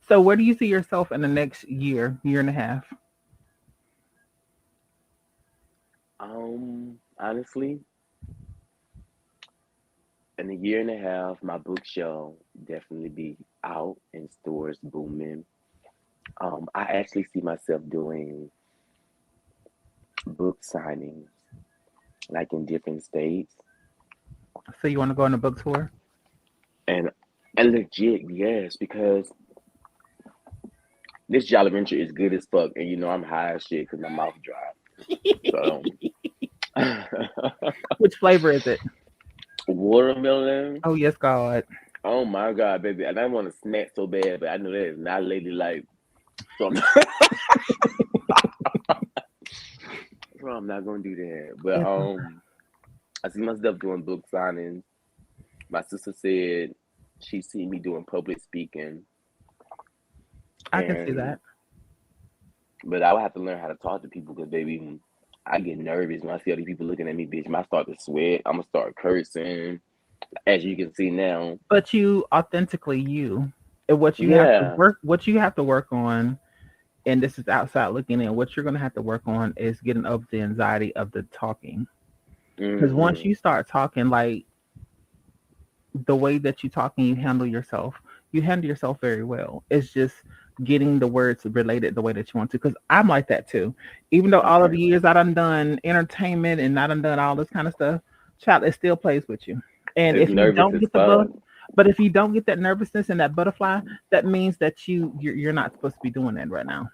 So where do you see yourself in the next year, year and a half? Honestly, in a year and a half, my book shall definitely be out in stores booming. I actually see myself doing book signings like in different states, So you want to go on a book tour? and and legit, yes, because this Jolly Venture is good as fuck, and I'm high as shit because my mouth dry. So, Which flavor is it? watermelon. Oh yes, God. Oh my god, baby! And I want to snack so bad, but I know that is not ladylike. So I'm not gonna do that. But It's, I see myself doing book signings. My sister said she seen me doing public speaking, I can see and that. but I would have to learn how to talk to people because baby, I get nervous when I see other people looking at me, bitch. I start to sweat. I'm gonna start cursing, as you can see now. But you authentically you. And Yeah. what you have to work on, and this is outside looking in, what you're gonna have to work on is getting over the anxiety of the talking. Because once Hmm. you start talking, like the way that you talk and you handle yourself very well. It's just getting the words related the way that you want to. Because I'm like that too. Even though all of Okay. the years I done entertainment and I done all this kind of stuff, child, it still plays with you. And It's if you nervous don't as get fuck. but if you don't get that nervousness and that butterfly, that means that you're not supposed to be doing that right now.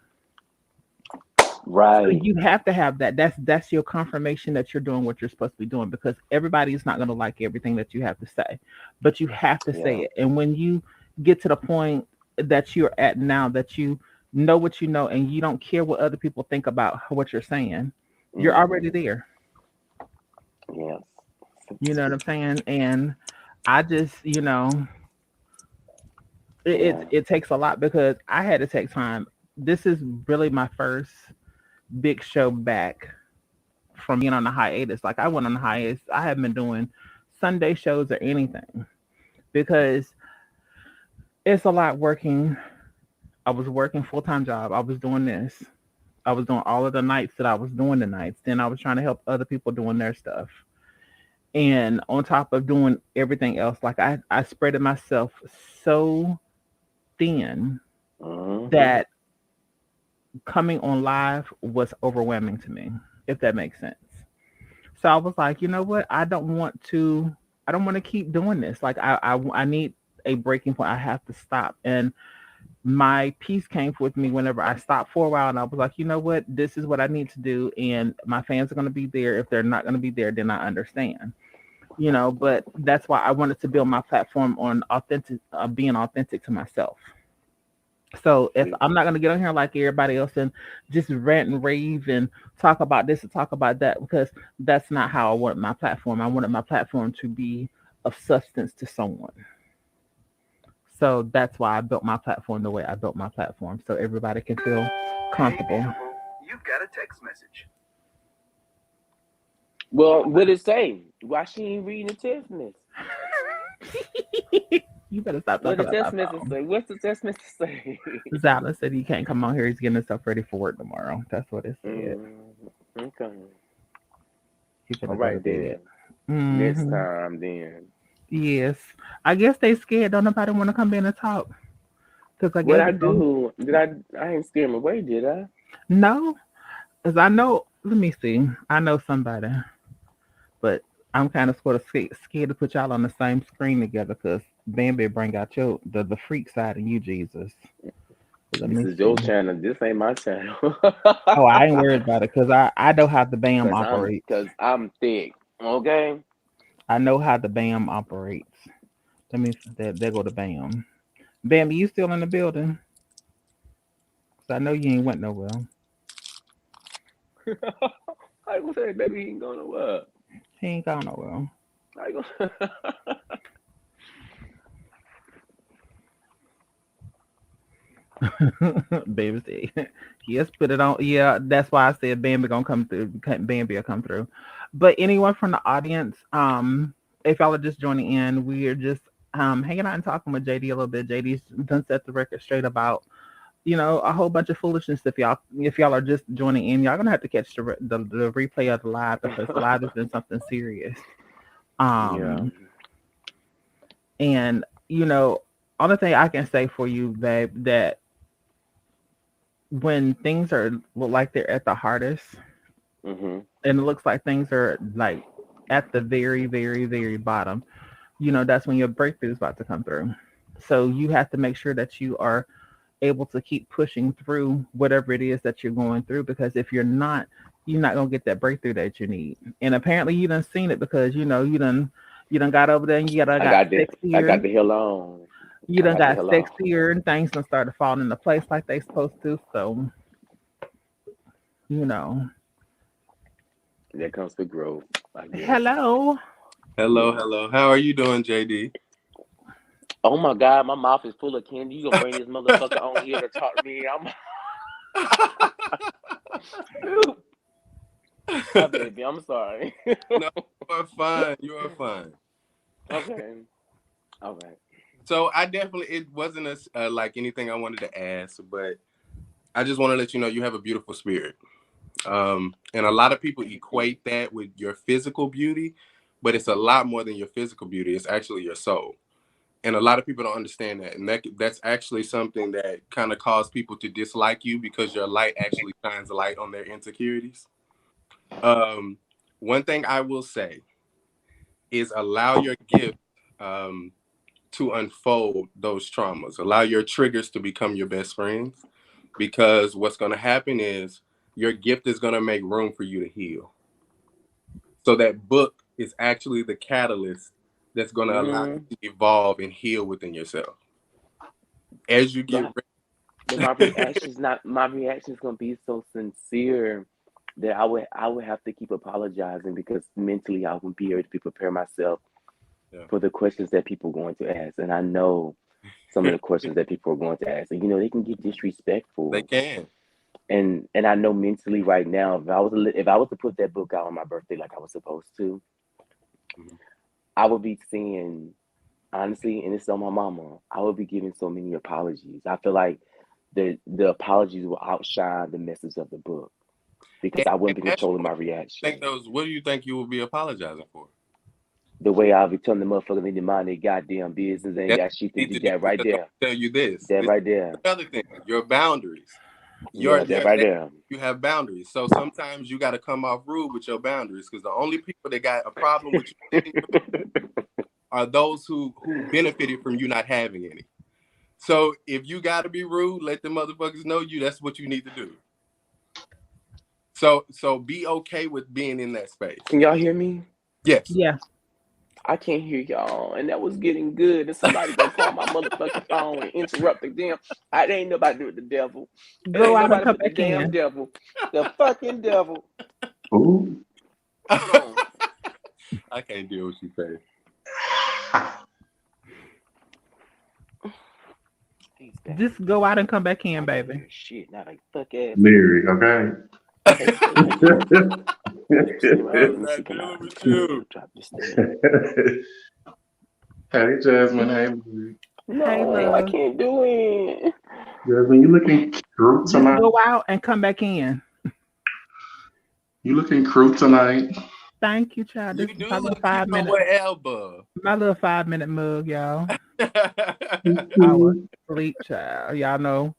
So Right. you have to have that. That's your confirmation that you're doing what you're supposed to be doing because everybody is not going to like everything that you have to say, but you have to say Yeah. it. And when you get to the point that you're at now, that you know what you know, and you don't care what other people think about what you're saying, you're already Hmm. there. Yes. You know what I'm saying? And I just, Yeah. it takes a lot because I had to take time. This is really my first big show back from being on the hiatus. Like I went on the hiatus. I haven't been doing Sunday shows or anything because it's a lot working. I was working full time job. I was doing this. I was doing all of the nights that I was doing the nights. Then I was trying to help other people doing their stuff. And on top of doing everything else, like I spreaded myself so thin Hmm. that coming on live was overwhelming to me, if that makes sense. So I was like, you know what? I don't want to keep doing this. Like I need a breaking point. I have to stop. And my peace came with me whenever I stopped for a while and I was like, you know what? This is what I need to do. And my fans are going to be there. If they're not going to be there, then I understand. But that's why I wanted to build my platform on being authentic to myself. So if I'm not gonna get on here like everybody else and just rant and rave and talk about this and talk about that, because that's not how I wanted my platform. I wanted my platform to be of substance to someone. So that's why I built my platform the way I built my platform, so everybody can feel comfortable. You've got a text message. Well, what it say? Why she ain't reading the text message? You better stop What talking the about text my message phone. say? What's the text message say? Zala said he can't come on here. He's getting himself ready for work tomorrow. That's what it said. Okay. He All better go to right bed. then. Next Hmm. time then. Yes. I guess they scared. Don't nobody want to come in and talk. Because I What guess I they go, do? Did I ain't scare him away, did I? no. Because I know, let me see. I know somebody. But I'm kind of sort of scared to put y'all on the same screen together because Bambi bring out the freak side in you, Jesus. Let This me is see. your channel. This ain't my channel. Oh, I ain't worried about it because I know how the BAM cause I'm operates. cause I'm thick. Okay. I know how the BAM operates. Let me, there go the BAM. Bambi, you still in the building? Because I know you ain't went nowhere. I gonna say, baby, he ain't going to what? He ain't gone nowhere. I gonna. Baby said, yes, put it on. Yeah, that's why I said Bambi gonna come through. Bambi will come through. But anyone from the audience, if y'all are just joining in, we are just hanging out and talking with JD a little bit. JD's done set the record straight about a whole bunch of foolishness. If y'all are just joining in, y'all gonna have to catch the replay of the live because the live has been something serious. Yeah. Um, and only thing I can say for you, babe, that when things are look like they're at the hardest, Mhm. and it looks like things are like at the very, very, very bottom, that's when your breakthrough is about to come through. So you have to make sure that you are able to keep pushing through whatever it is that you're going through, because if you're not gonna get that breakthrough that you need. And apparently you done seen it because you done got over there and got I sexier. got the hell on. You I done got the got hell on. sexier and things done started falling into place like they supposed to. So, you know. There comes the growth, I guess. Hello. Hello, Yeah. hello. How are you doing, JD? Oh my God, my mouth is full of candy. You gonna bring this motherfucker on here to talk to me? I'm. Hi, baby. I'm sorry. No, you are fine. You are fine. Okay. All right. So I definitely it wasn't like anything I wanted to ask, but I just want to let you know you have a beautiful spirit. And a lot of people Thank you. equate that with your physical beauty, but it's a lot more than your physical beauty. It's actually your soul. And a lot of people don't understand that, and that's actually something that kind of caused people to dislike you because your light actually shines a light on their insecurities. Um, One thing I will say is allow your gift um, to unfold those traumas. Allow your triggers to become your best friends, because what's going to happen is your gift is going to make room for you to heal. So that book is actually the catalyst that's going to allow Mm-hmm. you to evolve and heal within yourself as you get But my ready. reaction is gonna be so sincere that I would have to keep apologizing because mentally I wouldn't be able to prepare myself Yeah. for the questions that people are going to ask. And I know some of the questions that people are going to ask. And they can get They disrespectful. can. And I know mentally right now, if I was to put that book out on my birthday like I was supposed to, Mhm. I would be saying honestly, and it's on my mama, I would be giving so many apologies. I feel like the apologies will outshine the message of the book because I And wouldn't be as controlling what my do you think reaction. those? What do you think you will be apologizing for? The way I'll be telling the motherfuckers they mind their goddamn business, they ain't That's got what shit to you need do. to do, That right because I'm there. gonna tell you this. That This right is there. another thing. Your boundaries. Yeah, that right there. You have boundaries. So sometimes you got to come off rude with your boundaries, because the only people that got a problem with you setting your boundaries are those who benefited from you not having any. So if you got to be rude, let the motherfuckers know you. That's what you need to do. So be okay with being in that space. Can y'all hear me? Yes. Yeah. I can't hear y'all, and that was getting good. And somebody gonna call my motherfucking phone and interrupt again. I ain't nobody do with the devil. It Go ain't out and nobody come but the back damn in. devil. The fucking devil. Ooh. Hold on. I can't deal with you, Faye. These bastards. Just go out and come back in, I can't baby. hear shit. Not a fuck ass. Lyric, okay? Hey, how you doing? Stay right here. I'm Let me see. not Can I dealing with you. drop this thing? Hey, Jasmine. Hey, Lyric. Hey, No, I love. can't do it. Jasmine, you looking cute Just tonight? go out and come back in. You looking cute tonight? Thank you, child. You This is do my little look cute five or minute, whatever. my little 5 minute mug, y'all. I was Cute. asleep, child. Y'all know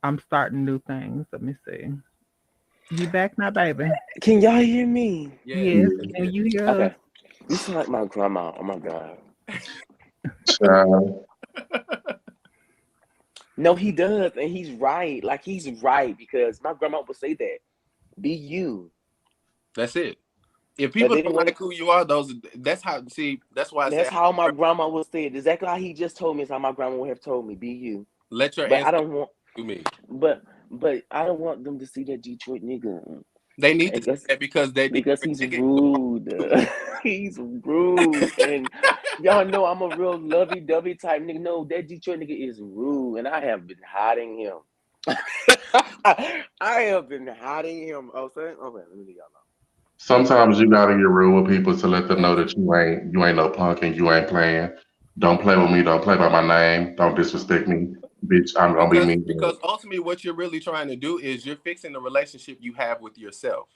I'm starting new things. Let me see. You back now, baby? Can y'all hear me? Yes. Yes. Yeah, Can you hear us? Okay. You sound like my grandma. Oh my god. child. No, he does, and he's right. Like he's right because my grandma would say that. Be you. That's it. If But people they didn't don't want like to. who you are, that's how. See, that's why I say That's how my grandma would say it. Exactly how he just told me is how my grandma would have told me. Be you. let your But I ancestors don't want. do me. But I don't want them to see that Detroit nigga. They need I to see guess that because that because Detroit he's nigga is a rude. He's rude, and y'all know I'm a real lovey-dovey type nigga. No, that Detroit nigga is rude, and I have been hiding him. I have been hiding him. Oh, sorry. Okay, let me leave y'all alone. Sometimes you gotta get real with people to let them know that you ain't no punk and you ain't playing. Don't play with me. Don't play by my name. Don't disrespect me, bitch. I'm gonna be because mean. ultimately what you're really trying to do is you're fixing the relationship you have with yourself.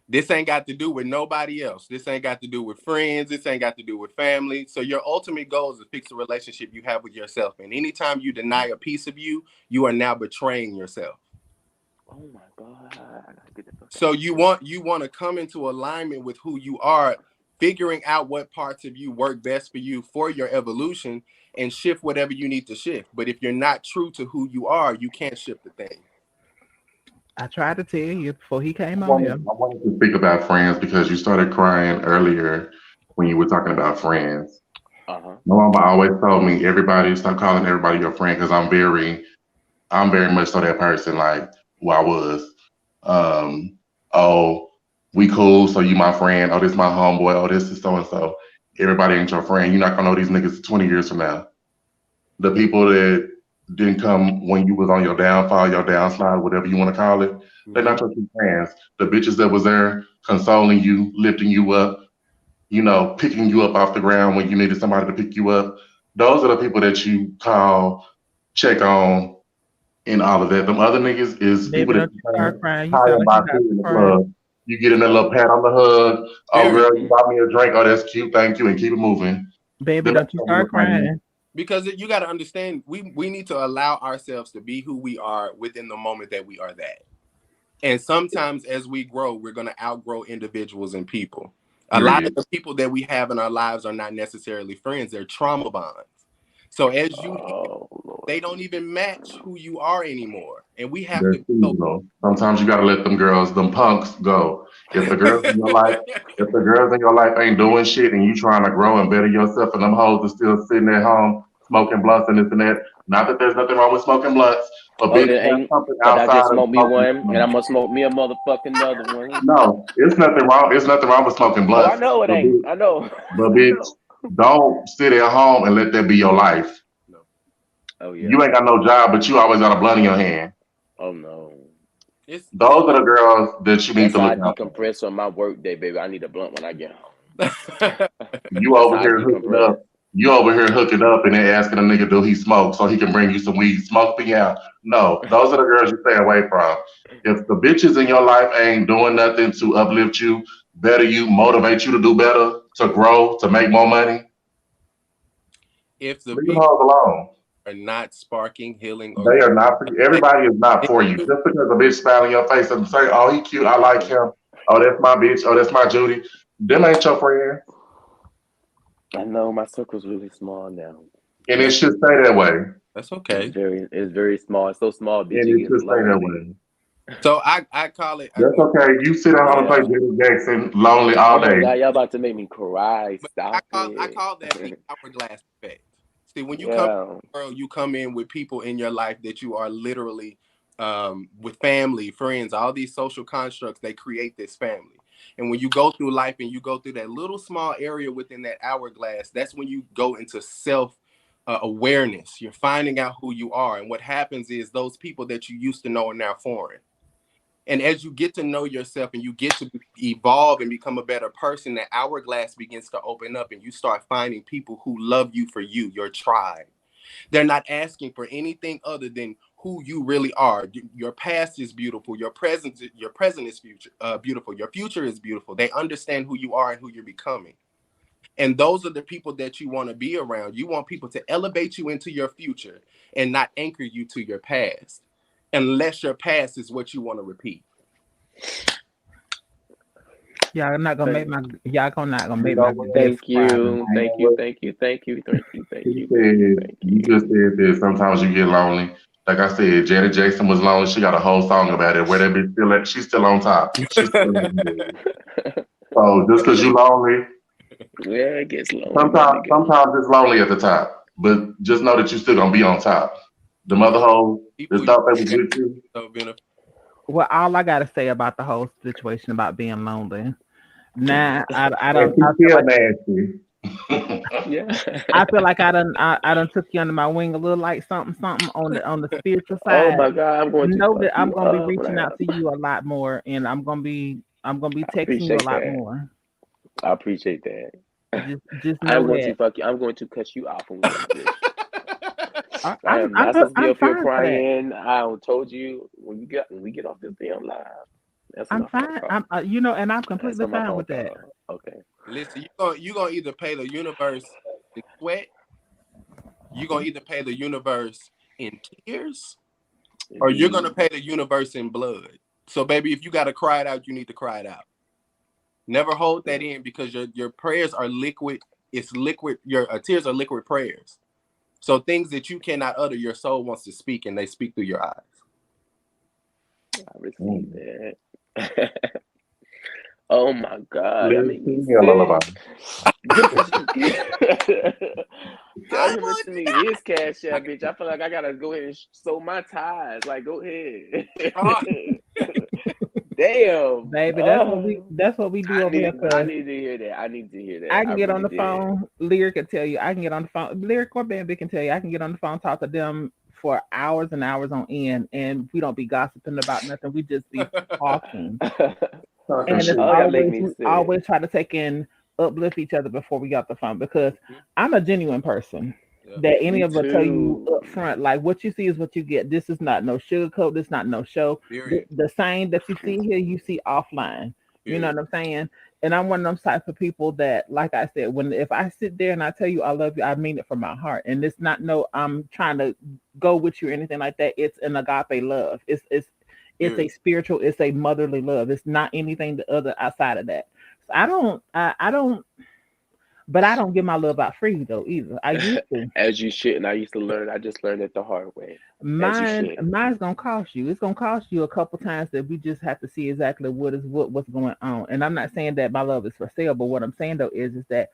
This ain't got to do with nobody else. This ain't got to do with friends. This ain't got to do with family. So your ultimate goal is to fix the relationship you have with yourself. And anytime you deny a piece of you, you are now betraying yourself. Oh my god, I gotta get the fuck out So of you here. want to come into alignment with who you are, figuring out what parts of you work best for you for your evolution and shift whatever you need to shift. But if you're not true to who you are, you can't shift the thing. I tried to tell you before he I came on wanted, here. I wanted to speak about friends because you started crying earlier when you were talking about friends. Uh-huh. My mama always told me everybody stop calling everybody your friend because I'm very much so that person. Like who I was. Um, oh, we cool, so you my friend. Oh, this my homeboy. Oh, this is so and so. Everybody ain't your friend. You're not gonna know these niggas 20 years from now. The people that didn't come when you was on your downfall, your downslide, whatever you want to call it, they're Mm-hmm. not your true friends. The bitches that was there consoling you, lifting you up, picking you up off the ground when you needed somebody to pick you up. Those are the people that you call, check on, and all of that. Them other niggas is people Baby, that don't you you kind of start crying. You high sound and like by you got two in the crying. club. You get in a little pat on the hug. Oh, Period. girl, you bought me a drink. Oh, that's cute. Thank you. And keep it moving. Baby, Them ain't don't you your real start friends. crying. Because you got to understand, we need to allow ourselves to be who we are within the moment that we are that. And sometimes as we grow, we're going to outgrow individuals and people. A lot of Period. the people that we have in our lives are not necessarily friends, they're trauma bonds. So as you heal, Oh Lord they don't Jesus. even match who you are anymore. And we have They're to be seasonal. Sometimes you gotta let them girls, them punks, go. If the girls in your life, if the girls in your life ain't doing shit and you trying to grow and better yourself, and them hoes are still sitting at home smoking blunts and this and that. Not that there's nothing wrong with smoking blunts, but Oh, bitch, there have ain't. something Cause I just outside of smoked me smoking one, and I'm blunts. gonna smoke me a motherfucking another one. No, it's nothing wrong. It's nothing wrong with smoking Oh, I blunts, know it but ain't. bitch, I know. but I bitch, know. don't sit at home and let that be your life. no. Oh yeah. You ain't got no job, but you always got a blunt in your hand. Oh no. It's Those are the girls that you need That's to how look I out for. decompress on my work day, baby. I need a blunt when I get home. You That's over how I here hooking up. decompress. You over here hooking up and then asking a nigga do he smoke so he can bring you some weed. Smoke me out. No, those are the girls you stay away from. If the bitches in your life ain't doing nothing to uplift you, better you, motivate you to do better, to grow, to make more money, if the leave them people hoes alone. are not sparking, healing, or They growing, are not for you. Everybody is not for you. Just because a bitch smile in your face and say, "Oh, he cute, I like him." Oh, that's my bitch. Oh, that's my Judy. Them ain't your friend, I know my circle's really small now. and it that's should stay that way. okay. It's very small. It's so small, And bitch. It it gets should stay that lonely. way. So I call it. That's okay. You sit down and play Yeah. Janet Jackson lonely all Oh my day. God, y'all about to make me cry. But Stop I it. call that the hourglass effect. See, when you come to Yeah. the world, you come in with people in your life that you are literally with family, friends, all these social constructs. They create this family. And when you go through life and you go through that little small area within that hourglass, that's when you go into self awareness. You're finding out who you are. And what happens is those people that you used to know are now foreign. And as you get to know yourself and you get to evolve and become a better person, that hourglass begins to open up and you start finding people who love you for you, your tribe. They're not asking for anything other than who you really are. Your past is beautiful. Your present is beautiful. Your future is beautiful. They understand who you are and who you're becoming. And those are the people that you want to be around. You want people to elevate you into your future and not anchor you to your past, unless your past is what you want to repeat. Y'all not gonna make my y'all not gonna You make know my what? guests Thank cry you. You tonight. know Thank you. what? Thank you. Thank you. Thank you. Thank He you. Thank said, you. Thank you just said this. Sometimes you get lonely. Like I said, Janet Jackson was lonely. She got a whole song about it. Where that bitch still at? She's still on top. She's still on top. you. So just because you lonely, Yeah, it gets lonely, my sometimes nigga. sometimes it's lonely at the top. But just know that you still gonna be on top. The mother hole that People you thought they was with you. so benefit. Well, all I gotta say about the whole situation about being lonely. Nah, I And don't. she I feel still like nasty. Yeah. I done took you under my wing a little, like something on the spiritual Oh side. my God, I'm going to Know fuck that I'm you gonna be up. reaching out Like, to you a lot more, and I'm gonna be I texting you a appreciate lot that. more. I appreciate that. Just I'm know going to that fuck you. I'm going to cut you off when we get off this. I, I I'm am I'm not supposed to be I'm up here fine for that. crying. I told you when we get off this damn live. That's when I'm my phone fine. call. And I'm That's completely when my fine phone with that. call. Okay. Listen, you gonna either pay the universe in sweat, you're gonna either pay the universe in tears, or you're gonna Indeed. pay the universe in blood. So, baby, if you gotta cry it out, you need to cry it out. Never hold that in because your prayers are liquid. It's liquid. Your tears are liquid prayers. So things that you cannot utter, your soul wants to speak, and they speak through your eyes. I received Mm. that. Oh my God, that Liz, made me sing me a lullaby. sick. Get Tell I him to send me his cash app, bitch. I feel like I gotta go ahead and sow my ties. Like, go ahead. want. Damn. Baby, that's what we do over here. I Cause need to hear that. I need to hear I that. I can get on really the did. phone. Lyric can tell you. I can get on the phone. Lyric or Bambi can tell you. I can get on the phone, talk to them for hours and hours on end, and we don't be gossiping about nothing. We just be talking, Talking and it's shit. Oh, that make always me we sick. always try to take in uplift each other before we get off the phone because I'm a genuine person. Yeah, That any Me of us tell you up too. front, like what you see is what you get. This is not no sugarcoat. This not no show. The, period. the same that you see here, you see offline. You know Period. what I'm saying? And I'm one of those type of people that, like I said, when if I sit there and I tell you I love you, I mean it from my heart. And it's not no I'm trying to go with you or anything like that. It's an agape love. It's a Period. spiritual, it's a motherly love. It's not anything the other outside of that. So I don't but I don't give my love out free though either. I used to. As you should. And I used to learn. I just learned it the hard way. As you Mine, should. mine's gonna cost you. It's gonna cost you a couple times that we just have to see exactly what's going on. And I'm not saying that my love is for sale, but what I'm saying though is that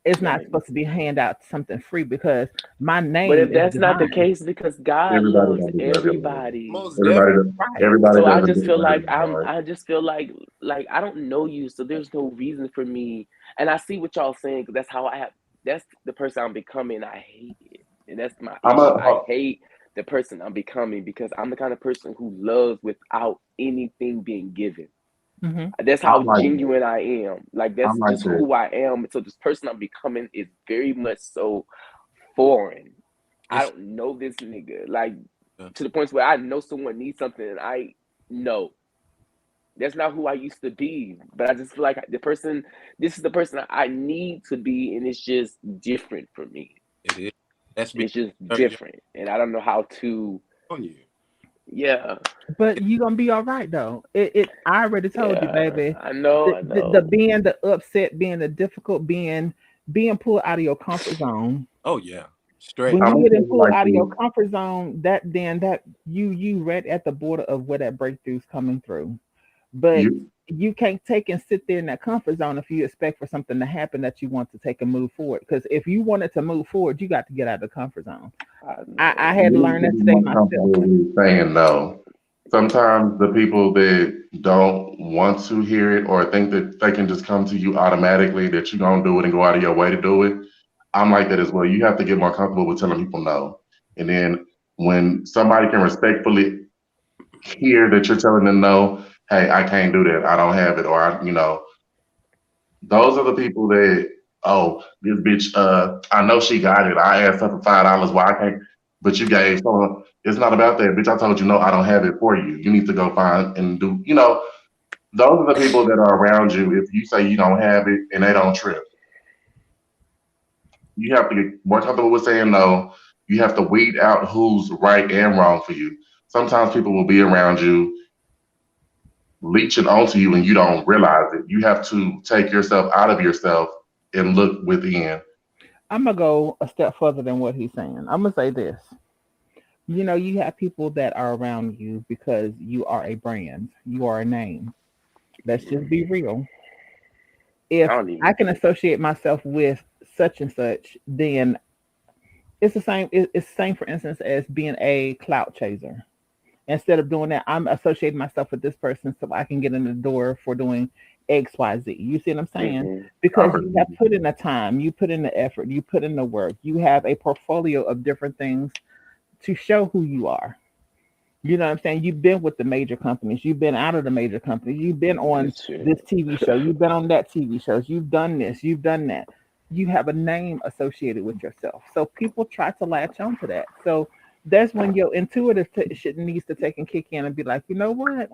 it's That not make me supposed to be sick. hand out something free because my But name if is that's not the divine. case, because God Everybody loves don't deserve your love. everybody. Most Everybody, definitely. Right. everybody So I doesn't just feel deserve like your heart. I just feel like I don't know you, so there's no reason for me. And I see what y'all saying because that's how I have. That's the person I'm becoming. I hate it, and that's my I'm issue. I a hate the person I'm becoming because I'm the kind of person who loves without anything being given. Hmm. That's how I'm like genuine I am. Like I'm that's like just that. who I am. So this person I'm becoming is very much so foreign. I It's don't know this nigga. Like yeah. to the point where I know someone needs something and I know that's not who I used to be. But I just feel like this is the person I need to be, and it's just different for me. It is. That's It's because just you're different, and I don't know how to. on you. Yeah, But you gonna be all right though. It I already told you, yeah. baby. I know, The, I the, the know. being the upset, being the difficult, being pulled out of your comfort zone. Oh yeah. Straight. When I'm you gonna get tell in you pulled like out of your this. comfort zone, that you right at the border of where that breakthrough's coming through. But You you can't take and sit there in that comfort zone if you expect for something to happen that you want to take a move forward. Because if you wanted to move forward, you got to get out of the comfort zone. I I know. had to you need learn to that be today more myself. comfortable with saying no. Sometimes the people that don't want to hear it or think that they can just come to you automatically, that you're gonna do it and go out of your way to do it. I'm like that as well. You have to get more comfortable with telling people no. And then when somebody can respectfully hear that you're telling them no, hey, I can't do that. I don't have it, or those are the people that, oh, this bitch, I know she got it. I asked her for $5. Why I can't? But you gave someone. It's not about that, bitch. I told you no. I don't have it for you. You need to go find and do. Those are the people that are around you. If you say you don't have it and they don't trip, you have to get more comfortable with saying no. You have to weed out who's right and wrong for you. Sometimes people will be around you leeching onto you and you don't realize it. You have to take yourself out of yourself and look within. I'm gonna go a step further than what he's saying. I'm gonna say this. You have people that are around you because you are a brand. You are a name. Let's just be real. I If don't I even. can associate myself with such and such, then it's the same. It's the same, for instance, as being a clout chaser. Instead of doing that, I'm associating myself with this person so I can get in the door for doing X, Y, Z. You see what I'm saying? Hmm. Because you have Opportunity. put in the time, you put in the effort, you put in the work, you have a portfolio of different things to show who you are. You know what I'm saying? You've been with the major companies, you've been out of the major companies, you've been on That's true. this TV show, you've been on that TV shows, you've done this, you've done that. You have a name associated with yourself. So people try to latch onto that. So that's when your intuitive shit needs to take and kick in and be like, you know what?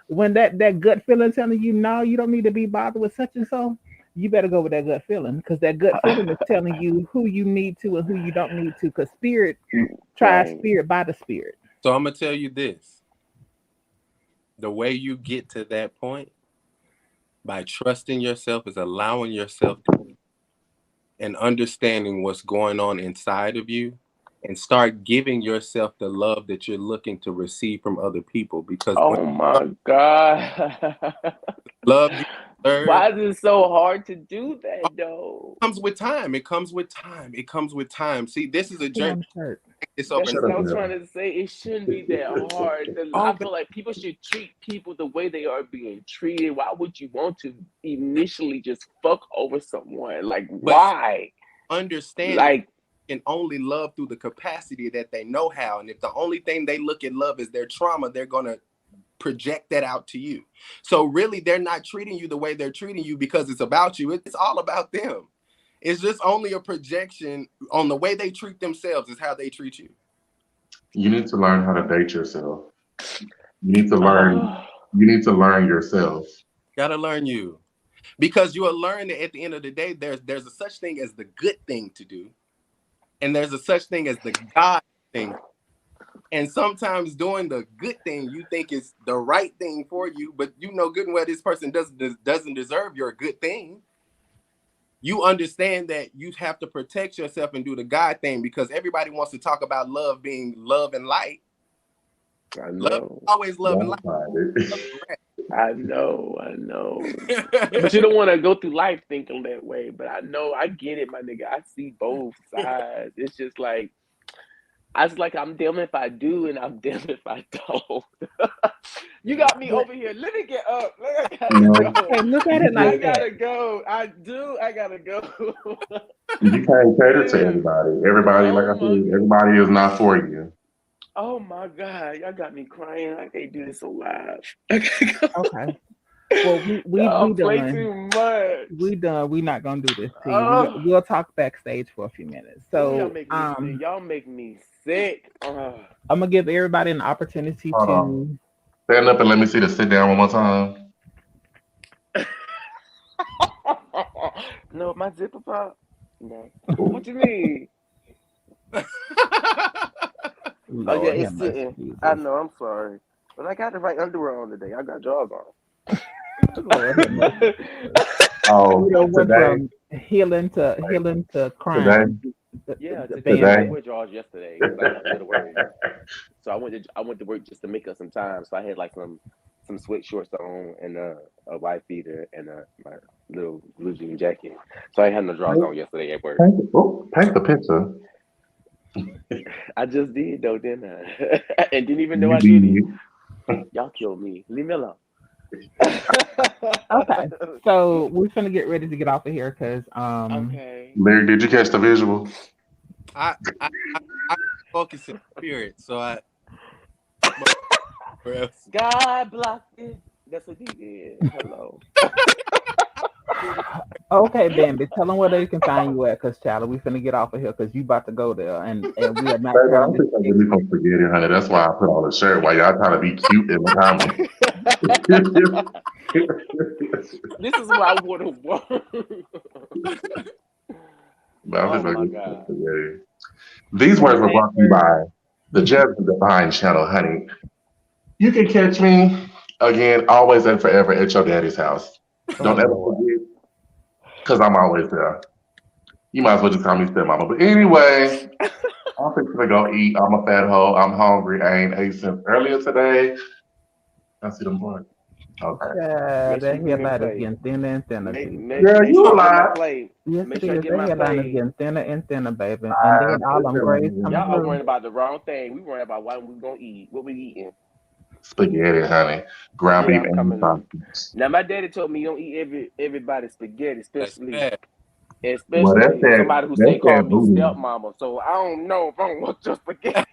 When that gut feeling telling you, no, you don't need to be bothered with such and so, you better go with that gut feeling because that gut feeling is telling you who you need to and who you don't need to. Because spirit tries Right. spirit by the spirit. So I'm gonna tell you this: the way you get to that point by trusting yourself is allowing yourself and understanding what's going on inside of you, and start giving yourself the love that you're looking to receive from other people. Because when Oh my God. love you deserve Why is it so hard to do that though? comes with time. It comes with time. It comes with time. See, this is a Put journey. on the shirt. It's That's overnight. Shut what up, I'm Bill. trying to say. It shouldn't be that hard. I All that, feel like people should treat people the way they are being treated. Why would you want to initially just fuck over someone? Like, but why? understand that Like, can only love through the capacity that they know how. And if the only thing they look at love is their trauma, they're gonna project that out to you. So really, they're not treating you the way they're treating you because it's about you. It's all about them. It's just only a projection on the way they treat themselves is how they treat you. You need to learn how to date yourself. You need to learn. oh, You need to learn yourself. Gotta learn you. Because you will learn that at the end of the day, there's a such thing as the good thing to do, and there's a such thing as the God thing. And sometimes doing the good thing you think is the right thing for you, but you know good and well this person doesn't deserve your good thing. You understand that you have to protect yourself and do the God thing because everybody wants to talk about love being love and light. I Love is know. always love and One light. sided. I know. I know. But you Correct. don't want to go through life thinking that way. But I know. I get it, my nigga. I see both sides. It's just like, I was like, I'm damned if I do, and I'm damned if I don't. You got me But over here. Let me get up. I You gotta know, go. hey, look at you it I like just that. gotta go. I do. I gotta go. you can't cater to Man. everybody. Everybody, like Oh I my. said, everybody is not for you. Oh my God. Y'all got me crying. I can't do this so live. I can't go. Okay. Well, we Y'all play done. too much. We done. We not gonna do this to you. Oh. We'll talk backstage for a few minutes. Oh, y'all So make me sick. Y'all make me sick. I'm gonna give everybody an opportunity Hold on. to. Stand up and let me see the sit down one more time. No, my zipper pop. No. What you mean? Oh yeah, Lord have it's mercy, sitting. I Jesus. know. I'm sorry, but I got the right underwear on today. I got drawers Lord have mercy, on. Jesus. We Oh, don't went today, from healing to today, crying. Yeah, today I Bambi. Today. didn't wear drawers yesterday because I didn't have to go to work. So I went to work just to make up some time. So I had like some sweat shorts on and a white beater and my little blue jean jacket. So I had no drawers on yesterday at work. Paint the picture. I just did though, didn't I? And didn't even know You I did it. did. Y'all killed me. Leave me alone. Okay, so we're gonna get ready to get off of here because Okay. Larry, did you catch the visual? I I I focus in spirit, so I where else? God blocked it. That's what he did. Hello. okay, Bambi, tell them where they can find you at, cause Charlie, we finna get off of here, cause you about to go there, and we are not Baby, I'm turning this thinking shit. give me some spaghetti, honey. That's why I put on the shirt. While y'all trying to be cute in the comments. This is why I want to work. But I'm just Oh gonna my give you some God. spaghetti. These Any words were last brought to you words? by the Jasmine Divine channel, honey. You can catch me again, always and forever at your daddy's house. Oh Don't ever Lord. forget, because I'm always there. You might as well just call me stepmama. But anyway, I'm fixing to go eat. I'm a fat hoe. I'm hungry. I ain't ate since earlier today. I see them boys. Okay. Yeah, Make sure that you give me a headline is plate. getting thinner and thinner, Make people. make Girl, make you sure you get my alive. plate. Yes, Make it sure I is. get That my headline is plate. getting thinner and thinner, baby. And I then all them grades coming Y'all are through. worrying about the wrong thing. We worrying about what we gonna eat. What we eating. spaghetti, honey. Ground Yeah, beef I'm and coming. sausage. Now my daddy told me you don't eat everybody's spaghetti, That's especially bad. Well, somebody who say that's call that me booty. stepmama. So I don't know if I don't want your spaghetti.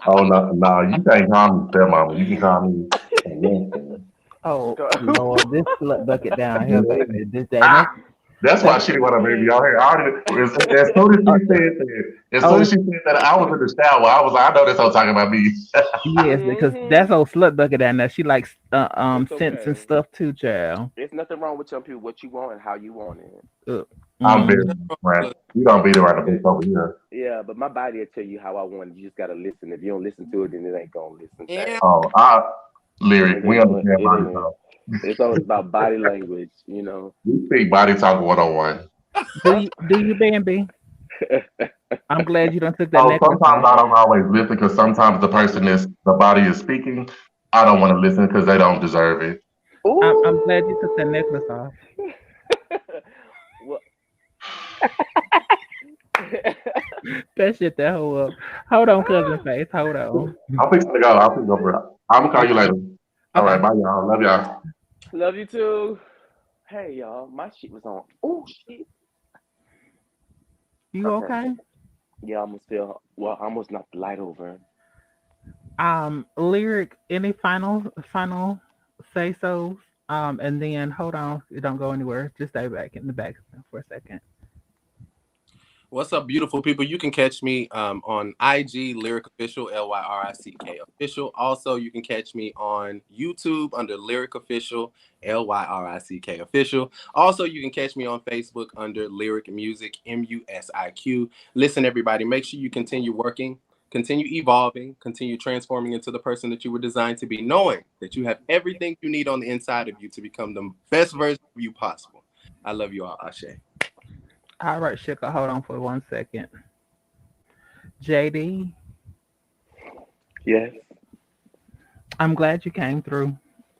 Oh no, no, you can't call me stepmama. You can call me a Winston. Oh Lord, this slut bucket down here, baby. This that Ah, next. that's why That's she didn't want to baby y'all here. As soon as uh, she said that, as soon oh as she said that, I was in the shower. I was like, I know this whole talking about me. yes, because that's Hmm. old slut bucket down there. She likes It's scents and okay. stuff too, child. There's nothing wrong with telling people what you want and how you want it. Uh, I'm Ain't very mm. nothing wrong right. with You don't beat around the bush But over here. yeah, but my body will tell you how I want it. You just gotta listen. If you don't listen to it, then it ain't gonna listen yeah. back. Oh, lyric. It We ain't gonna. understand It body ain't. talk. It's all about body language. We speak body talk 101. Do you, Bambi? I'm glad you done took that Oh, necklace sometimes off. I don't always listen because sometimes the person is the body is speaking. I don't want to listen because they don't deserve it. I'm glad you took that necklace Ooh. off. Well, That shit that whole up. Hold on, cousin face. Hold on. I'm fixing to go. I'm fixing to go, bro. I'm gonna call you Okay. later. All right, Okay. bye, y'all. Love y'all. love you too. Hey y'all, my shit was on. Oh shit. You Okay. okay? Yeah, I almost feel. Well, I almost knocked the light over. Lyric, any final say so? And then hold on, you don't go anywhere. Just stay back in the back for a second. What's up, beautiful people? You can catch me on IG, Lyric Official, Lyrick Official. Also, you can catch me on YouTube under Lyric Official, Lyrick Official. Also, you can catch me on Facebook under Lyric Music, Musiq. Listen, everybody, make sure you continue working, continue evolving, continue transforming into the person that you were designed to be, knowing that you have everything you need on the inside of you to become the best version of you possible. I love you all, Ashe. All right, Shika, hold on for 1 second. JD, Yes, I'm glad you came through,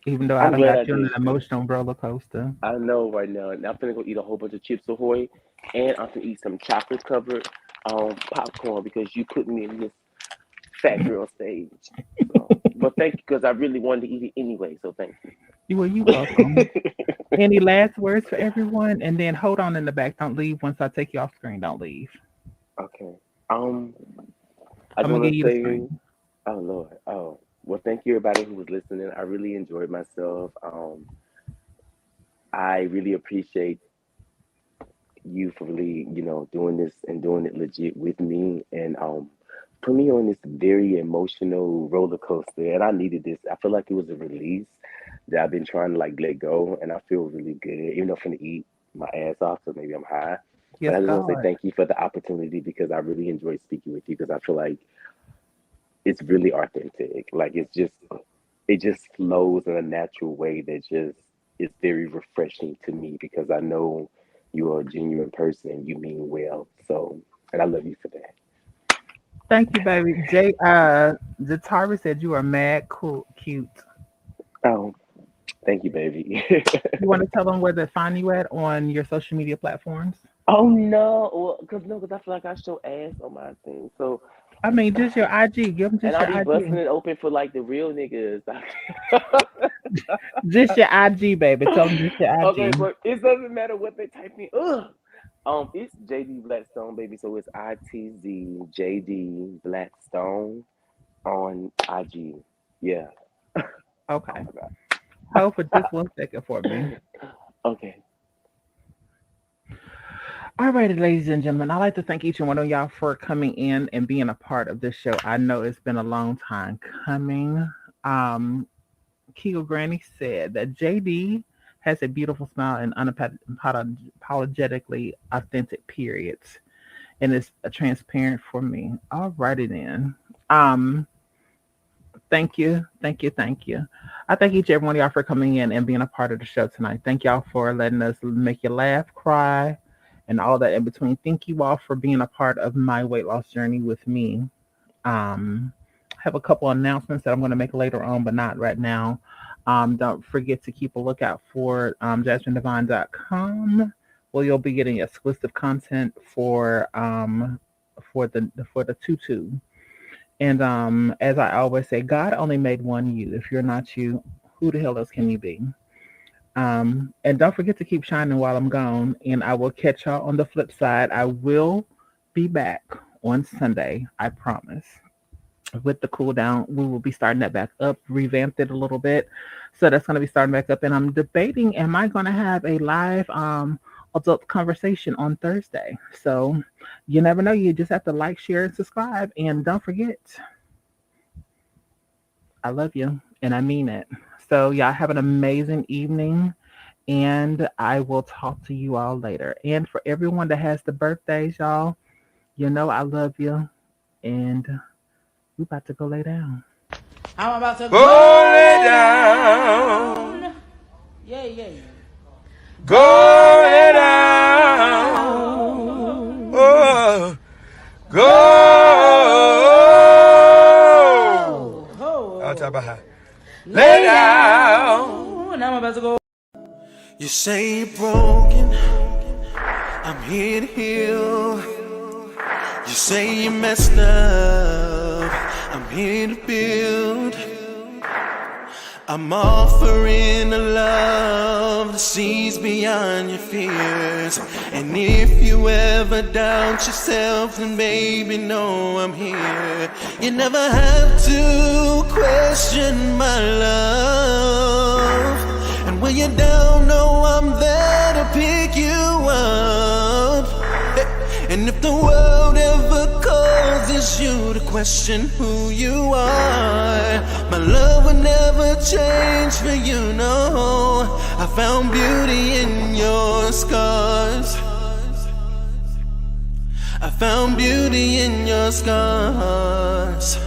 even though I I'm done glad I got you on an did too. emotional roller coaster. I know right now, and I'm gonna go eat a whole bunch of Chips Ahoy, and I'm gonna eat some chocolate covered popcorn because you put me in this fat girl stage. So, but thank you because I really wanted to eat it anyway. So thank Well, you you. welcome. Any last words for everyone? And then hold on in the back. Don't leave once I take you off screen. Don't leave. Okay. Um, I I'm just gonna give want to you the say, screen. oh Lord, oh well, thank you everybody who was listening. I really enjoyed myself. I really appreciate you for really, doing this and doing it legit with me and put me on this very emotional roller coaster. And I needed this. I feel like it was a release that I've been trying to like let go, and I feel really good, even though I'm gonna eat my ass off, so maybe I'm high. But Yes, I just want to say God. thank you for the opportunity because I really enjoyed speaking with you because I feel like it's really authentic. Like it just flows in a natural way that just is very refreshing to me because I know You are a genuine person and you mean well. So, and I love you for that. Thank you, baby. Jatari said you are mad cool, cute. Oh, thank you, baby. You want to tell them where to find you at on your social media platforms? Oh no, well, cause no, cause I feel like I show ass on my thing. So, I mean, just your IG. Give them and just I'll your be busting IG. it open for like the real niggas. Just your IG, baby. Tell them just your Okay, IG. but it doesn't matter what they type in. Ugh. It's JD Blackstone, baby. So it's ITZ JD Blackstone on IG. Yeah. Oh Okay. my god. Hold for just 1 second for me. Okay. All righty, ladies and gentlemen, I'd like to thank each and one of y'all for coming in and being a part of this show. I know it's been a long time coming. Kegel Granny said that JD has a beautiful smile and unapologetically authentic periods, and it's transparent for me. All righty then. Um, Thank you, thank you, thank you. I thank each and every one of y'all for coming in and being a part of the show tonight. Thank y'all for letting us make you laugh, cry, and all that in between. Thank you all for being a part of my weight loss journey with me. I have a couple announcements that I'm going to make later on, but not right now. Don't forget to keep a lookout for JasmineDivine.com, where you'll be getting exclusive content for the tutu. And as I always say, God only made one you. If you're not you, who the hell else can you be? And don't forget to keep shining while I'm gone. And I will catch y'all on the flip side. I will be back on Sunday, I promise. With the cool down, we will be starting that back up, revamped it a little bit. So that's going to be starting back up. And I'm debating, am I going to have a live adult conversation on Thursday? So you never know. You just have to like, share, and subscribe. And don't forget, I love you. And I mean it. So y'all have an amazing evening. And I will talk to you all later. And for everyone that has the birthdays, y'all, you know I love you. And we about to go lay down. I'm about to go lay down. Yeah, yeah. Go lay down. Oh, go. I'll talk about how. Lay down. I'm about to go. You say you're broken. I'm here to heal. You say you messed up. I'm here to build. I'm offering a love that sees beyond your fears. And if you ever doubt yourself, then baby, know I'm here. You never have to question my love. And when you're down, know I'm there to pick you up. And if the world ever causes you to question who you are, my love will never change for you, no. I found beauty in your scars. I found beauty in your scars.